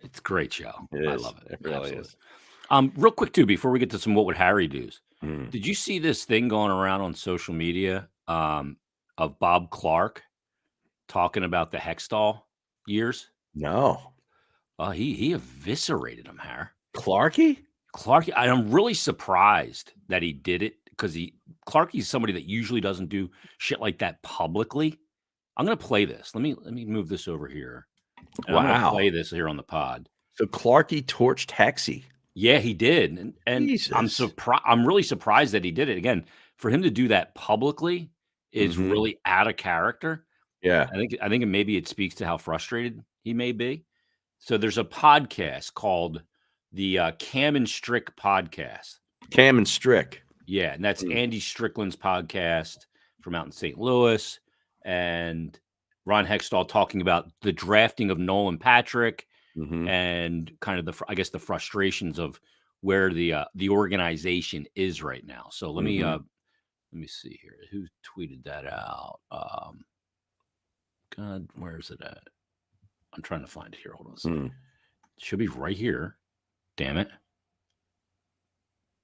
It's a great show. I love it. It really is. Real quick too, before we get to some what would Harry do's, did you see this thing going around on social media of Bob Clark talking about the Hextall years? No. He eviscerated him, Harry. Clarky? I'm really surprised that he did it because Clarky's somebody that usually doesn't do shit like that publicly. I'm gonna play this. Let me move this over here. And I'm gonna play this here on the pod. So Clarky torched Hexy. Yeah, he did, and I'm Jesus. surprised. I'm really surprised that he did it again. For him to do that publicly is Mhm. really out of character. Yeah. I think maybe it speaks to how frustrated he may be. So there's a podcast called the Cam and Strick podcast. Cam and Strick. Yeah, and that's Andy Strickland's podcast from out in St. Louis, and Ron Hextall talking about the drafting of Nolan Patrick and kind of the frustrations of where the organization is right now. So let me see here. Who tweeted that out? God, where is it at? I'm trying to find it here. Hold on a second. It should be right here. Damn it.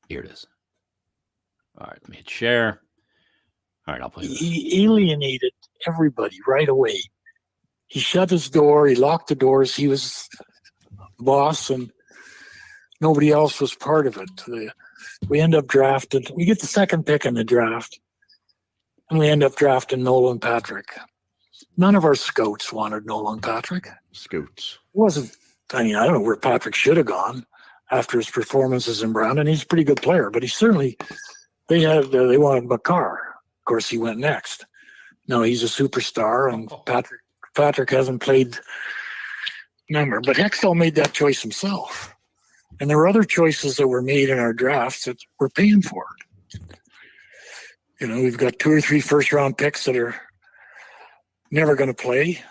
Here it is. All right, let me hit share. All right, I'll play this. He alienated everybody right away. He shut his door. He locked the doors. He was boss, and nobody else was part of it. We end up drafting. We get the second pick in the draft, and we end up drafting Nolan Patrick. None of our scouts wanted Nolan Patrick. Scouts. It wasn't. I mean, I don't know where Patrick should have gone after his performances in Brandon. He's a pretty good player, but he certainly. They wanted Makar. Of course, he went next. No, he's a superstar, and Patrick hasn't played number. But Hextall made that choice himself. And there were other choices that were made in our drafts that we're paying for. You know, we've got 2 or 3 first-round picks that are never going to play.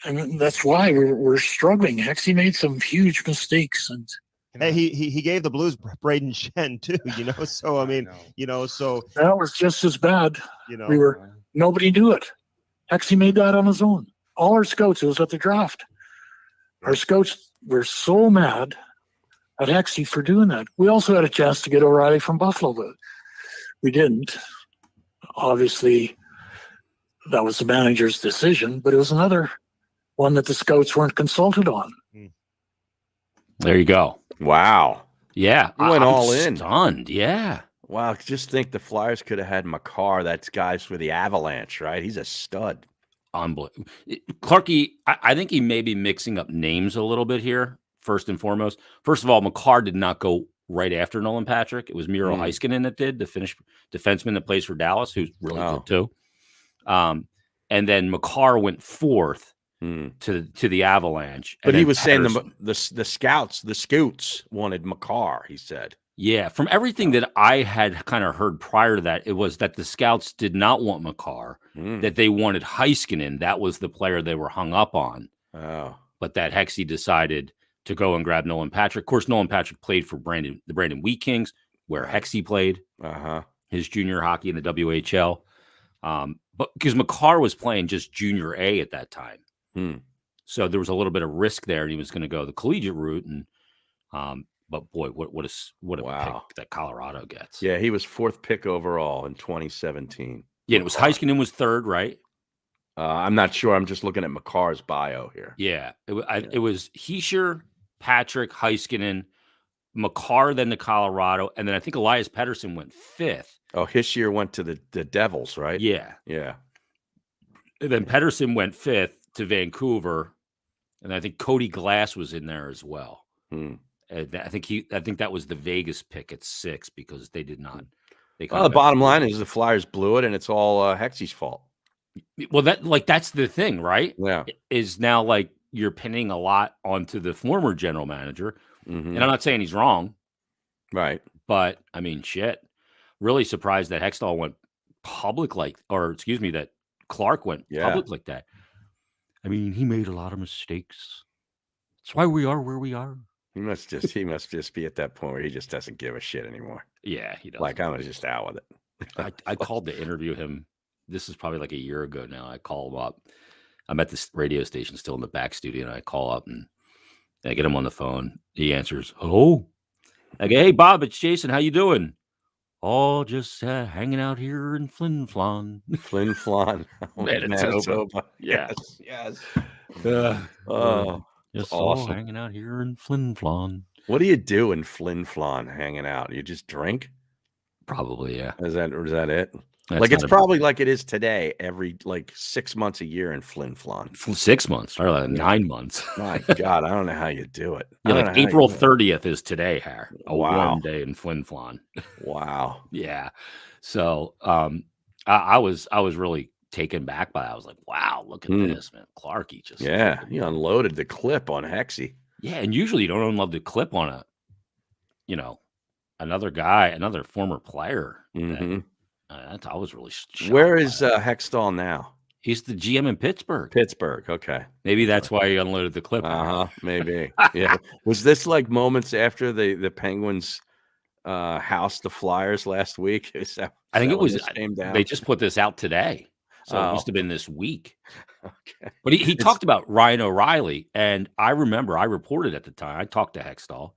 And that's why we're struggling. Hexy made some huge mistakes, and hey, he gave the Blues Braden Shen too, you know. So I mean, you know, so that was just as bad. You know, nobody knew it. Hexy made that on his own. All our scouts, it was at the draft. Our scouts were so mad at Hexy for doing that. We also had a chance to get O'Reilly from Buffalo, but we didn't. Obviously, that was the manager's decision, but it was another one that the scouts weren't consulted on. There you go. Wow. Yeah. You went all in. Stunned. Yeah. Wow. Just think the Flyers could have had Makar. That's guys for the Avalanche, right? He's a stud. Unbelievable. Clarky, I think he may be mixing up names a little bit here, first and foremost. First of all, Makar did not go right after Nolan Patrick. It was Miro Heiskanen that did, the Finnish defenseman that plays for Dallas, who's really good too. And then Makar went fourth to the Avalanche. But he was saying the scouts wanted Makar, he said. Yeah, from everything that I had kind of heard prior to that, it was that the scouts did not want Makar, that they wanted Heiskanen. That was the player they were hung up on. Oh. But that Hexy decided to go and grab Nolan Patrick. Of course, Nolan Patrick played for the Brandon Wheat Kings, where Hexy played his junior hockey in the WHL. But because Makar was playing just junior A at that time. So there was a little bit of risk there, and he was going to go the collegiate route. And but boy, what a pick that Colorado gets. Yeah, he was 4th pick overall in 2017. Yeah, it was Heiskanen was 3rd, right? I'm not sure. I'm just looking at Makar's bio here. Yeah, it was Hischier, Patrick, Heiskanen, Makar, then to Colorado, and then I think Elias Pettersson went 5th. Oh, Hischier went to the Devils, right? Yeah. Yeah. And then Pettersson went 5th to Vancouver, and I think Cody Glass was in there as well. I think that was the Vegas pick at 6 because they did not. The bottom line is the Flyers blew it, and it's all Hexy's fault. Well, that's the thing, right? Yeah, is now like you're pinning a lot onto the former general manager, and I'm not saying he's wrong, right? But I mean, shit. Really surprised that Hextall went public that Clark went public like that. I mean, he made a lot of mistakes. That's why we are where we are. He must just be at that point where he just doesn't give a shit anymore. Yeah, he does. Like, I'm just out with it. I called to interview him. This is probably like a year ago now. I call him up. I'm at this radio station still in the back studio, and I call up and I get him on the phone. He answers, "Hello." I go, "Hey, Bob, it's Jason. How you doing?" "Oh, just hanging out here in Flin Flon." Flin Flon. Manitoba. Yes. Just awesome. Hanging out here in Flin Flon. What do you do in Flin Flon hanging out? You just drink? Probably, yeah. Is that it? Like it's probably like it is today, every like 6 months a year in Flin Flon. 6 months or 9 months. My God, I don't know how you do it. Yeah, I don't like know how April you do it. 30th is today, Har. A Wow. warm day in Flin Flon. Wow. Yeah. So I was really taken back by it. I was like, wow, look at this, man. Clarky just he unloaded the clip on Hexy. Yeah, and usually you don't unload the clip on a, another guy, another former player. I was really shocked. Where is Hextall now? He's the GM in Pittsburgh. Pittsburgh. Okay. Maybe that's why he unloaded the clip. Maybe. Yeah. Was this like moments after the Penguins housed the Flyers last week? I think it was. Came down? They just put this out today, so it must have been this week. Okay. But he talked about Ryan O'Reilly, and I remember I reported at the time. I talked to Hextall,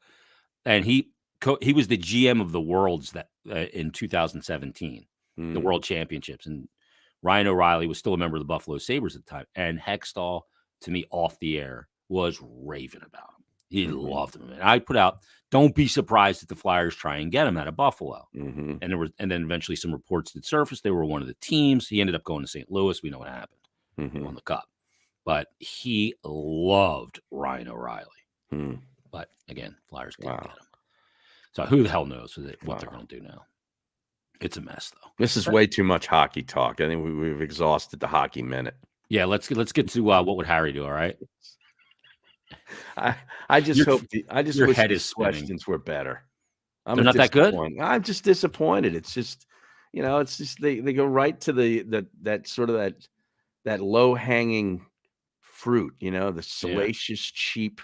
and he was the GM of the Worlds that in 2017, the World Championships, and Ryan O'Reilly was still a member of the Buffalo Sabres at the time. And Hextall, to me, off the air, was raving about him. He loved him, and I put out, "Don't be surprised if the Flyers try and get him out of Buffalo." And then eventually some reports that surfaced. They were one of the teams. He ended up going to St. Louis. We know what happened. Won the Cup. But he loved Ryan O'Reilly. But again, Flyers didn't get him. So who the hell knows what they're going to do now? It's a mess, though. This is way too much hockey talk. I think we've exhausted the hockey minute. Yeah, let's get to what would Harry do? All right. I just hope your wish head these is spinning. questions were better. They're not that good. I'm just disappointed. It's just it's just they go right to that sort of that low hanging fruit. The salacious cheap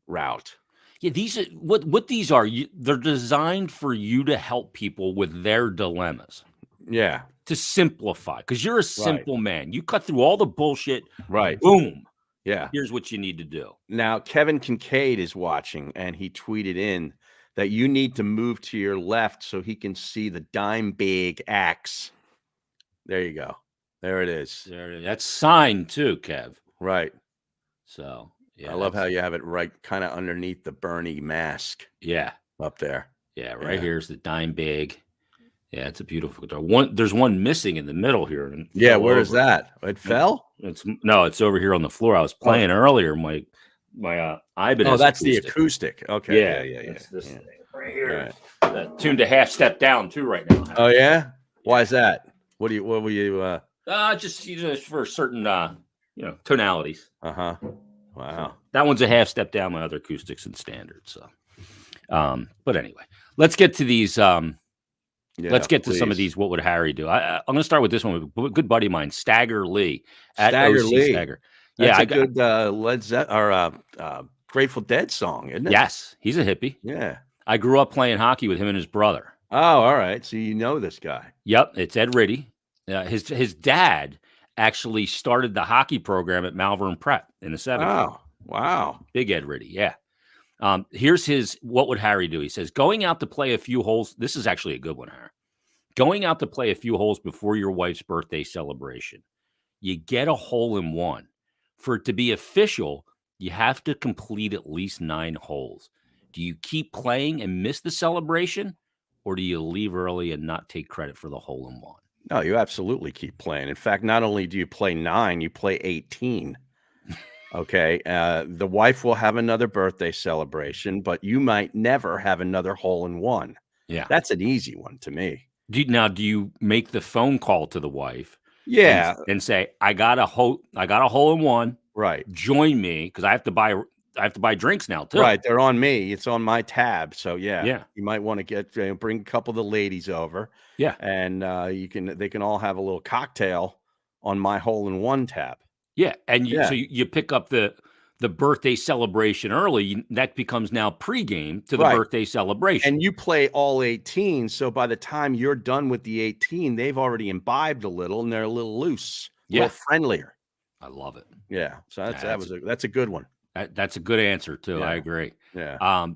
route. Yeah, these are what these are. They're designed for you to help people with their dilemmas. Yeah, to simplify, because you're a simple man. You cut through all the bullshit. Right. Boom. Yeah. Here's what you need to do. Now, Kevin Kincaid is watching, and he tweeted in that you need to move to your left so he can see the dime big axe. There you go. There it is. That's signed too, Kev. Right. So yeah, I love how you have it right kind of underneath the Bernie mask. Yeah. Up there. Yeah, here's the dime big. Yeah, it's a beautiful guitar. There's one missing in the middle here. And where is that? It fell? It's over here on the floor. I was playing earlier. My Ibanez. Oh, that's the acoustic. Okay. Yeah. It's this thing right here. Right. Tuned to half step down too right now. Oh yeah? Why is that? What were you just for certain tonalities. Wow. So that one's a half step down. My other acoustics and standard. So but anyway, let's get to these let's get to some of these. What would Harry do? I'm going to start with this one with a good buddy of mine, Stagger Lee. Stagger Lee. Stagger. That's a good Led Zeppelin or Grateful Dead song, isn't it? Yes, he's a hippie. Yeah. I grew up playing hockey with him and his brother. Oh, all right. So you know this guy. Yep, it's Ed Ritty. His dad actually started the hockey program at Malvern Prep in the 70s. Oh, wow. Big Ed Ritty, yeah. Here's his, what would Harry do? He says, going out to play a few holes. This is actually a good one, Harry. Going out to play a few holes before your wife's birthday celebration. You get a hole in one. For it to be official, you have to complete at least 9 holes. Do you keep playing and miss the celebration? Or do you leave early and not take credit for the hole in one? No, you absolutely keep playing. In fact, not only do you play 9, you play 18. Okay. The wife will have another birthday celebration, but you might never have another hole in one. Yeah. That's an easy one to me. Do you make the phone call to the wife? Yeah. And say, I got a hole in one. Right. Join me, because I have to buy drinks now too. Right. They're on me. It's on my tab. So yeah. You might want to bring a couple of the ladies over. Yeah. And they can all have a little cocktail on my hole in one tab. Yeah. And so you pick up the birthday celebration early. That becomes now pregame to the birthday celebration. And you play all 18. So by the time you're done with the 18, they've already imbibed a little and they're a little loose, a little friendlier. I love it. Yeah. So that's a good one. That's a good answer too. Yeah. I agree. Yeah.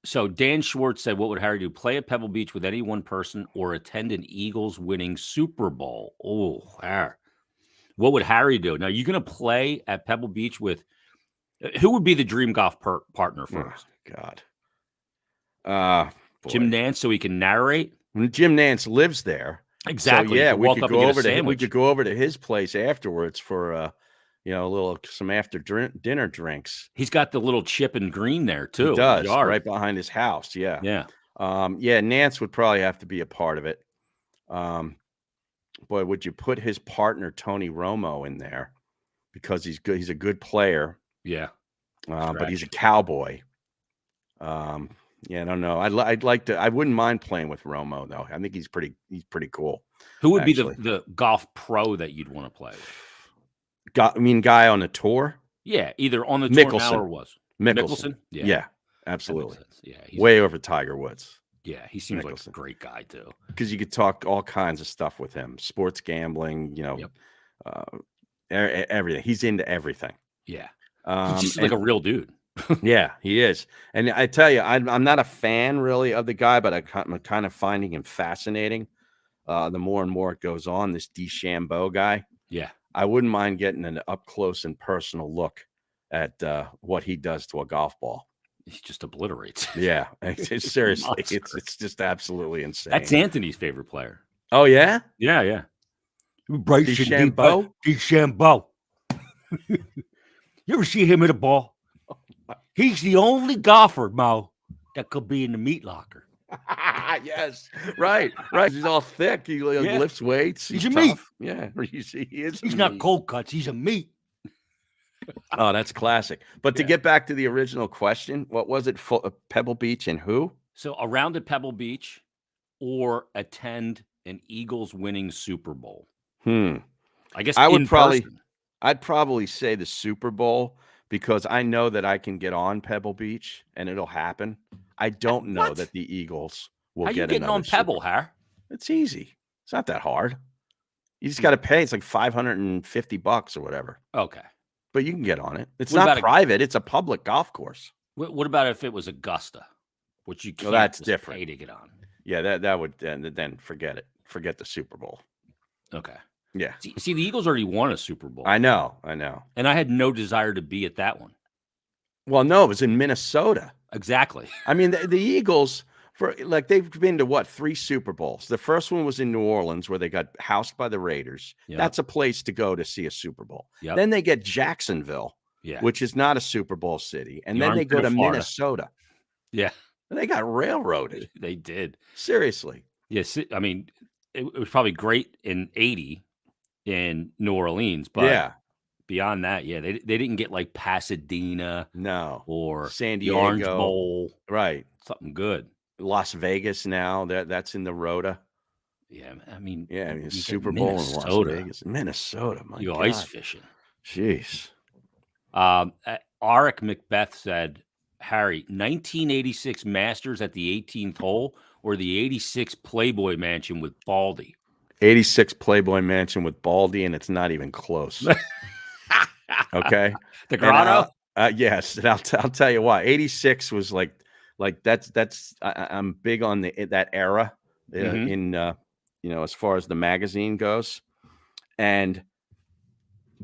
So Dan Schwartz said, what would Harry do? Play at Pebble Beach with any one person or attend an Eagles winning Super Bowl? Oh, what would Harry do? Now, you're going to play at Pebble Beach with who would be the dream golf partner first? Oh, God. Jim Nance, so he can narrate? Jim Nance lives there. Exactly. So yeah, You could we walk could up go and get over a to we sandwich. could go over to his place afterwards for some after dinner drinks. He's got the little chip and green there He too. The does yard. right behind his house. Yeah. Yeah. Yeah, Nance would probably have to be a part of it. Boy, would you put his partner Tony Romo in there because he's good. He's a good player, Yeah. but he's a cowboy. Yeah, I don't know. I'd like to. I wouldn't mind playing with Romo though. I think he's pretty cool. Who would actually. be the golf pro that you'd want to play with? Guy on the tour? Yeah, either on the tour now Mickelson. or was. Mickelson. Yeah. Yeah, That makes absolutely. sense. Yeah. Way over Tiger Woods. Yeah, he seems like a Mickelson. great guy too. Because you could talk all kinds of stuff with him. Sports gambling, Yep. Everything. He's into everything. Yeah. He's just like and- a real dude. Yeah, he is. And I tell you, I'm not a fan really of the guy, but I'm kind of finding him fascinating. The more and more it goes on, this DeChambeau guy, Yeah. I wouldn't mind getting an up close and personal look at what he does to a golf ball. He just obliterates. Yeah, seriously, Monster. it's just absolutely insane. That's Anthony's favorite player. Oh yeah, Yeah, yeah. DeChambeau? DeChambeau. You ever see him hit a ball? He's the only golfer, Mo, that could be in the meat locker. yes, right. He's all thick. He Yeah. lifts weights. He's a meat. tough. Yeah, he is. He's a not meat. cold cuts. He's a meat. Oh, that's classic. But to Yeah. get back to the original question, what was it? Pebble Beach and who? So around at Pebble Beach or attend an Eagles winning Super Bowl. I guess I would in probably- person. I'd probably say the Super Bowl because I know that I can get on Pebble Beach and it'll happen. I don't know What? that the Eagles will How you get getting another on Super Pebble, Bowl. Har? It's easy. It's not that hard. You just got to pay. It's like $550 or whatever. Okay. But you can get on it. It's What not about a- private. It's a public golf course. What about if it was Augusta, which you can't that's just different. pay to get on? Yeah, that would then forget it. Forget the Super Bowl. Okay. Yeah, See, the Eagles already won a Super Bowl. I know. And I had no desire to be at that one. Well, no, it was in Minnesota. Exactly. I mean, the Eagles they've been to what 3 Super Bowls. The first one was in New Orleans where they got housed by the Raiders. Yep. That's a place to go to see a Super Bowl. Yep. Then they get Jacksonville, Yeah. which is not a Super Bowl city, and The then they armpit go of to Florida. Minnesota. Yeah. They got railroaded. They did. Seriously. Yes. I mean, it was probably great in 80 in New Orleans, but yeah. beyond that, yeah, they didn't get like Pasadena No. or San the Orange Diego. Bowl, Right. something good. Las Vegas now. That's in the Rota. Yeah. I mean, Yeah, I mean, you get Super Bowl in Las Minnesota. Vegas. Minnesota, my You go God. ice fishing. Jeez. Arik Macbeth said, Harry, 1986 Masters at the 18th hole or the 86 Playboy Mansion with Baldy? 86 Playboy Mansion with Baldy, and it's not even close. Okay. The And Grotto? yes, and I'll tell you why. 86 was like that's I'm big on that era Mhm. in as far as the magazine goes, and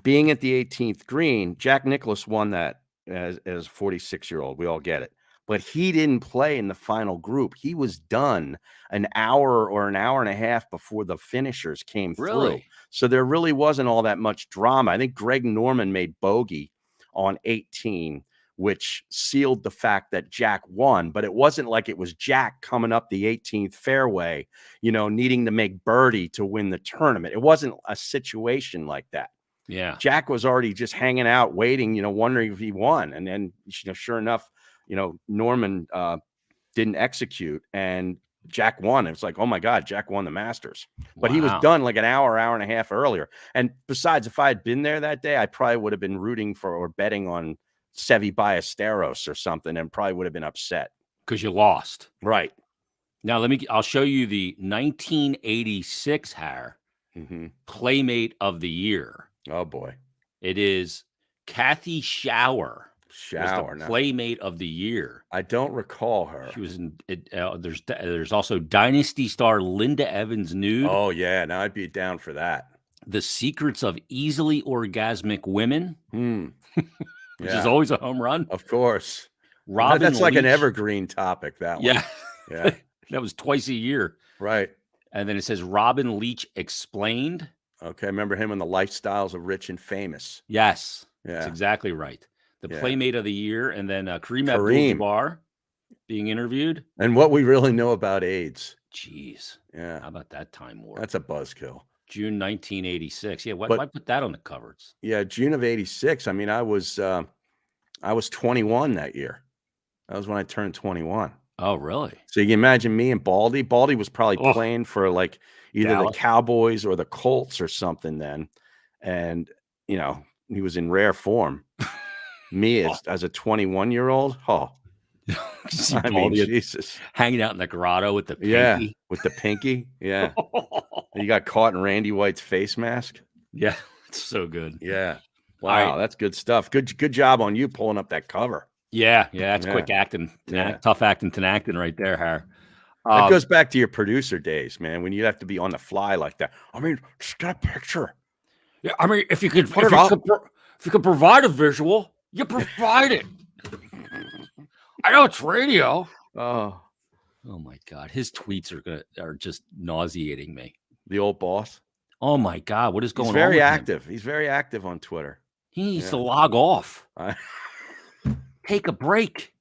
being at the 18th green, Jack Nicklaus won that as 46-year-old. We all get it, but he didn't play in the final group. He was done an hour or an hour and a half before the finishers came through. Really? So there really wasn't all that much drama. I think Greg Norman made bogey on 18, which sealed the fact that Jack won, but it wasn't like it was Jack coming up the 18th fairway, needing to make birdie to win the tournament. It wasn't a situation like that. Yeah. Jack was already just hanging out, waiting, wondering if he won. And then, sure enough, Norman didn't execute and Jack won. It was like, oh my God, Jack won the Masters. But he was Wow. done like an hour and a half earlier. And besides, if I had been there that day, I probably would have been rooting for or betting on Seve Ballesteros or something and probably would have been upset. Because you lost. Right. Now I'll show you the 1986 Har Playmate of the Year. Oh boy. It is Kathy Shower. Shower. Was the Now, Playmate of the Year. I don't recall her. She was in it. There's also Dynasty star Linda Evans nude. Oh yeah. Now I'd be down for that. The Secrets of Easily Orgasmic Women, which Yeah, is always a home run. of course. Robin That's like an Leach. evergreen topic, that one. Yeah, Yeah. that was twice a year. Right. And then it says Robin Leach explained. Okay, I remember him in The Lifestyles of Rich and Famous. Yes, that's Yeah. exactly right. The Yeah. Playmate of the Year, and then Kareem Kareem. Abdul-Jabbar being interviewed. And what we really know about AIDS. Jeez. Yeah. How about that Time Warp? That's a buzzkill. June 1986. Yeah, why put that on the covers? Yeah, June of 86. I mean, I was 21 that year. That was when I turned 21. Oh, really? So you can imagine me and Baldy. Baldy was probably Oh. playing for like either Dallas. the Cowboys or the Colts or something then. And, you know, he was in rare form. Me as a 21-year-old. Oh, See I mean, Baldy Jesus. hanging out in the grotto with the pinky. Yeah, with the pinky. Yeah. You got caught in Randy White's face mask. Yeah, it's so good. Yeah. All Wow, right. that's good stuff. Good job on you pulling up that cover. Yeah, that's Yeah. quick acting, Yeah. tough acting, acting right there, Har. That goes back to your producer days, man, when you have to be on the fly like that. I mean, just get a picture. Yeah, I mean, if you could provide a visual, you provide it. I know it's radio. Oh, my God, his tweets are just nauseating me. the old boss. Oh my God, what is going on? He's very with him? active. He's very active on Twitter. He needs to log off. I- Take a break.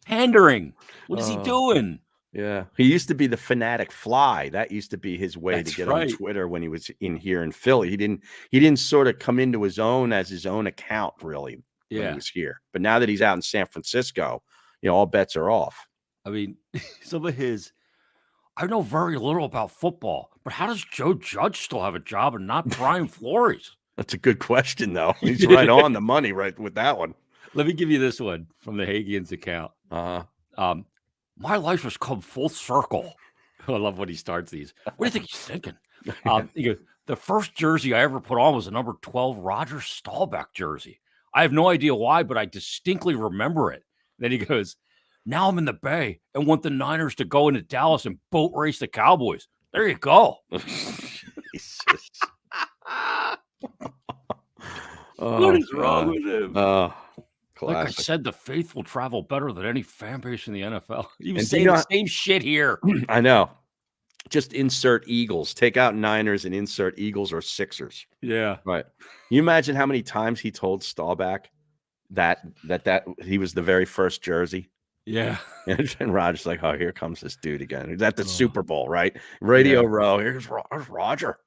Pandering. What is he doing? Yeah, he used to be the Fanatic Fly. That used to be his way That's to get right. on Twitter when he was in here in Philly. He didn't sort of come into his own as his own account really when he was here. But now that he's out in San Francisco, you know, all bets are off. I mean, some of his. I know very little about football, but how does Joe Judge still have a job and not Brian Flores? That's a good question, though. He's right on the money, right with that one. Let me give you this one from the Hagians account. My life has come full circle. I love when he starts these. What do you think he's thinking? He goes, the first jersey I ever put on was a number 12 Roger Staubach jersey. I have no idea why, but I distinctly remember it. Then he goes, now I'm in the Bay and want the Niners to go into Dallas and boat race the Cowboys. There you go. Jesus. What is wrong with him? Classic. Like I said, the faith will travel better than any fan base in the NFL. You And say the same shit here. I know. Just insert Eagles. Take out Niners and insert Eagles or Sixers. Yeah. Right. You imagine how many times he told Staubach that he was the very first jersey? Yeah. And Roger's like, oh, here comes this dude again. He's at the Super Bowl, right? Radio Row. Here's Roger.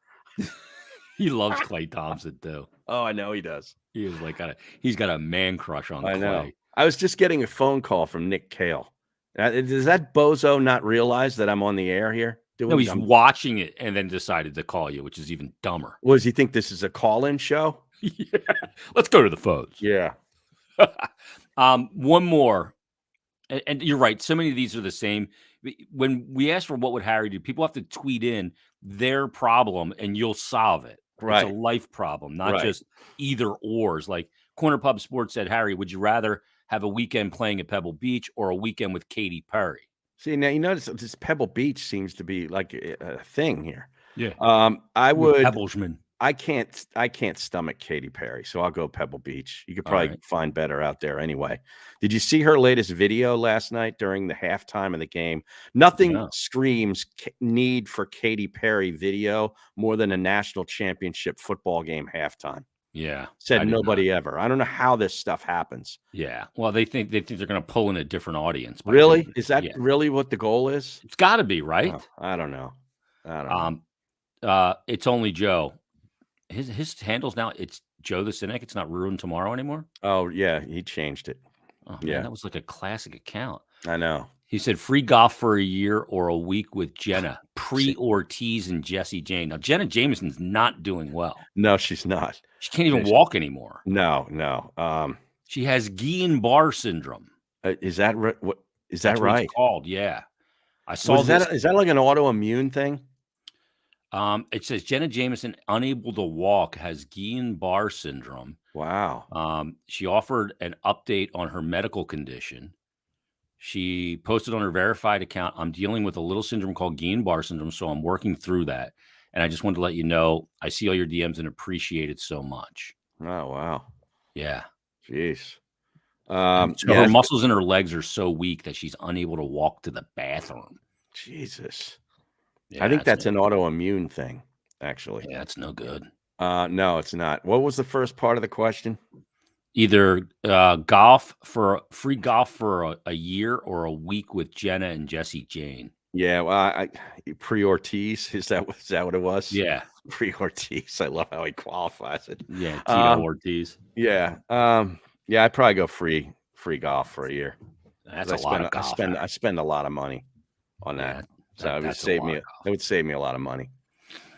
He loves Klay Thompson too. Oh, I know he does. He is like he's got a man crush on I Klay. know. I was just getting a phone call from Nick Cale. Does that bozo not realize that I'm on the air here? No, he's watching it and then decided to call you, which is even dumber. Well, does he think this is a call-in show? Yeah. Let's go to the phones. Yeah. One more. And you're right. So many of these are the same. When we ask for what would Harry do, people have to tweet in their problem and you'll solve it. Right. It's a life problem, not just either ors. Like Corner Pub Sports said, Harry, would you rather have a weekend playing at Pebble Beach or a weekend with Katy Perry? See, now you notice this Pebble Beach seems to be like a thing here. Yeah. I would. Pebblesman. I can't stomach Katy Perry, so I'll go Pebble Beach. You could probably find better out there anyway. Did you see her latest video last night during the halftime of the game? Nothing screams need for Katy Perry video more than a national championship football game halftime. Yeah. Said nobody ever. I don't know how this stuff happens. Yeah. Well, they think they're going to pull in a different audience. Really? Is that really what the goal is? It's got to be, right? Oh, I don't know. It's only Joe. His handles now, it's Joe the Cynic. It's not Ruined Tomorrow anymore. Oh, yeah. He changed it. Oh, man, that was like a classic account. I know. He said free golf for a year or a week with Jenna, Pre-Ortiz and Jesse Jane. Now, Jenna Jameson's not doing well. No, she's not. She can't even walk anymore. No. She has Guillain-Barré syndrome. Is that right? Is that That's right? What it's called, yeah. I saw this. Is that like an autoimmune thing? It says Jenna Jameson, unable to walk, has Guillain-Barré syndrome. Wow. She offered an update on her medical condition. She posted on her verified account, I'm dealing with a little syndrome called Guillain-Barré syndrome, so I'm working through that. And I just wanted to let you know, I see all your DMs and appreciate it so much. Oh, wow. Yeah. Jeez. So her muscles in her legs are so weak that she's unable to walk to the bathroom. Jesus. Yeah, I think it's that's an autoimmune thing, actually. Yeah, it's no good. No, it's not. What was the first part of the question? Either free golf for a year or a week with Jenna and Jesse Jane. Yeah, well, I pre-Ortiz, is that what it was? Yeah. Pre-Ortiz. I love how he qualifies it. Yeah, Tito Ortiz. Yeah. Yeah, I'd probably go free golf for a year. That's a lot of golf. I spend a lot of money on that. So it would save me a lot of money.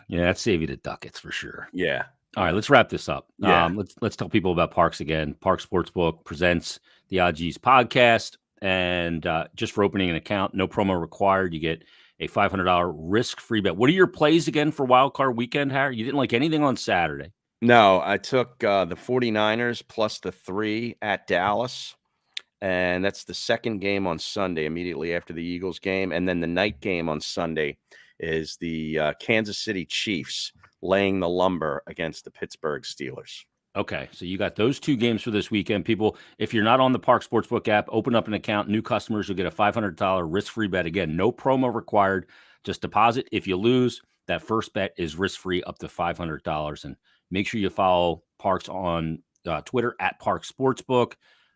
Yeah, that'd save you the ducats for sure. Yeah. All right, let's wrap this up. Yeah. Let's tell people about Parx again. Parx Sportsbook presents the Odd G's podcast, and just for opening an account, no promo required. You get a $500 risk-free bet. What are your plays again for Wild Card Weekend, Harry? You didn't like anything on Saturday. No, I took the 49ers plus the 3 at Dallas, and that's the second game on Sunday immediately after the Eagles game, and then the night game on Sunday is the Kansas City Chiefs laying the lumber against the Pittsburgh Steelers. Okay, so you got those 2 games for this weekend. People, if you're not on the Parx Sportsbook app, open up an account. New customers will get a $500 risk-free bet. Again, no promo required. Just deposit. If you lose, that first bet is risk-free up to $500. And make sure you follow Parx on Twitter at Parx Sportsbook,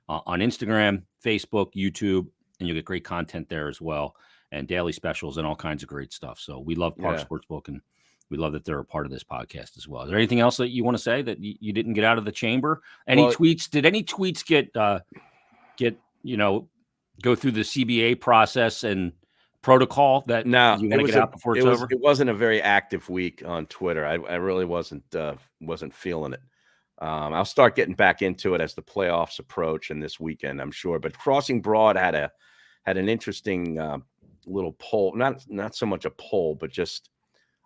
on Instagram, Facebook, YouTube, and you'll get great content there as well, and daily specials and all kinds of great stuff. So we love Parx Sportsbook, and we love that they're a part of this podcast as well. Is there anything else that you want to say that you didn't get out of the chamber? Tweets? Did any tweets get go through the CBA process and protocol that you want to get out before it's over? It wasn't a very active week on Twitter. I really wasn't feeling it. I'll start getting back into it as the playoffs approach and this weekend, I'm sure. But Crossing Broad had an interesting little poll, not so much a poll, but just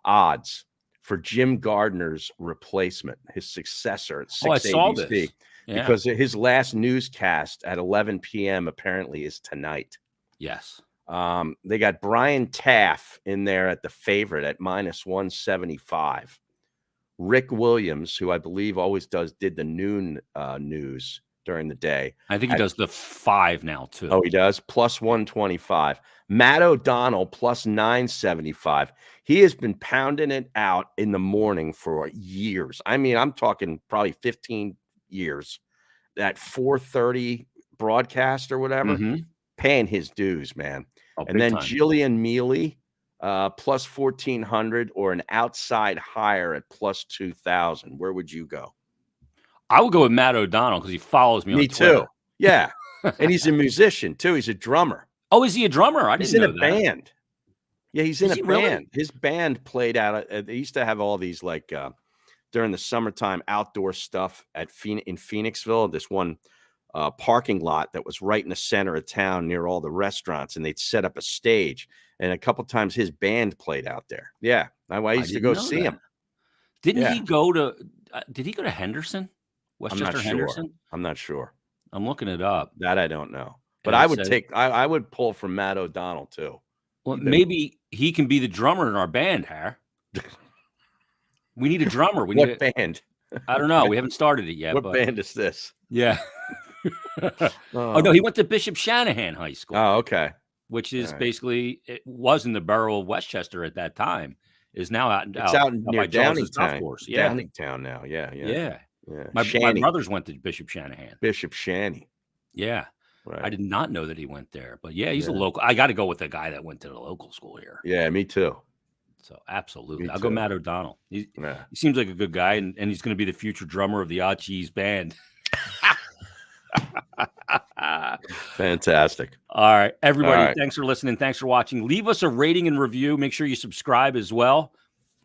odds for Jim Gardner's replacement, his successor at 6 I saw ABC, this. Yeah. because his last newscast at 11 p.m. apparently is tonight. Yes. They got Brian Taff in there at the favorite at -175. Rick Williams, who I believe always did the noon news during the day. I think he does the 5 now too. Oh, he does? +125. Matt O'Donnell +975. He has been pounding it out in the morning for years. I mean, I'm talking probably 15 years. That 4:30 broadcast or whatever, paying his dues, man. And then Jillian Mealy +1,400 or an outside higher at +2,000. Where would you go? I would go with Matt O'Donnell because he follows me on Twitter. Me too. Yeah. And he's a musician too. He's a drummer. Oh, is he a drummer? I didn't know that. He's in a band. Yeah, he's in a band. Really? His band played out. They used to have all these like during the summertime outdoor stuff in Phoenixville. This one parking lot that was right in the center of town near all the restaurants, and they'd set up a stage. And a couple times his band played out there. Yeah, I used to go see him. Didn't he go to? Did he go to Henderson? Westchester Henderson? I'm not sure. I'm looking it up. That I don't know. But I would pull from Matt O'Donnell too. Well, maybe he can be the drummer in our band, Har. We need a drummer. What band? I don't know. We haven't started it yet. What band is this? Yeah. Oh no, he went to Bishop Shanahan High School. Oh, okay. Which is basically, it was in the borough of Westchester at that time. Is now out near Downingtown. Yeah, Downingtown now. Yeah. My brothers went to Bishop Shanahan. Bishop Shanny. Yeah. Right. I did not know that he went there, but yeah, he's a local. I got to go with the guy that went to the local school here. Yeah, me too. So absolutely, I'll go Matt O'Donnell. He Yeah. seems like a good guy, and he's going to be the future drummer of the Odd Cheese band. Fantastic. All right, everybody. All right. Thanks for listening. Thanks for watching. Leave us a rating and review. Make sure you subscribe as well.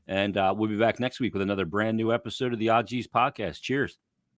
And we'll be back next week with another brand new episode of the Odd G's podcast. Cheers.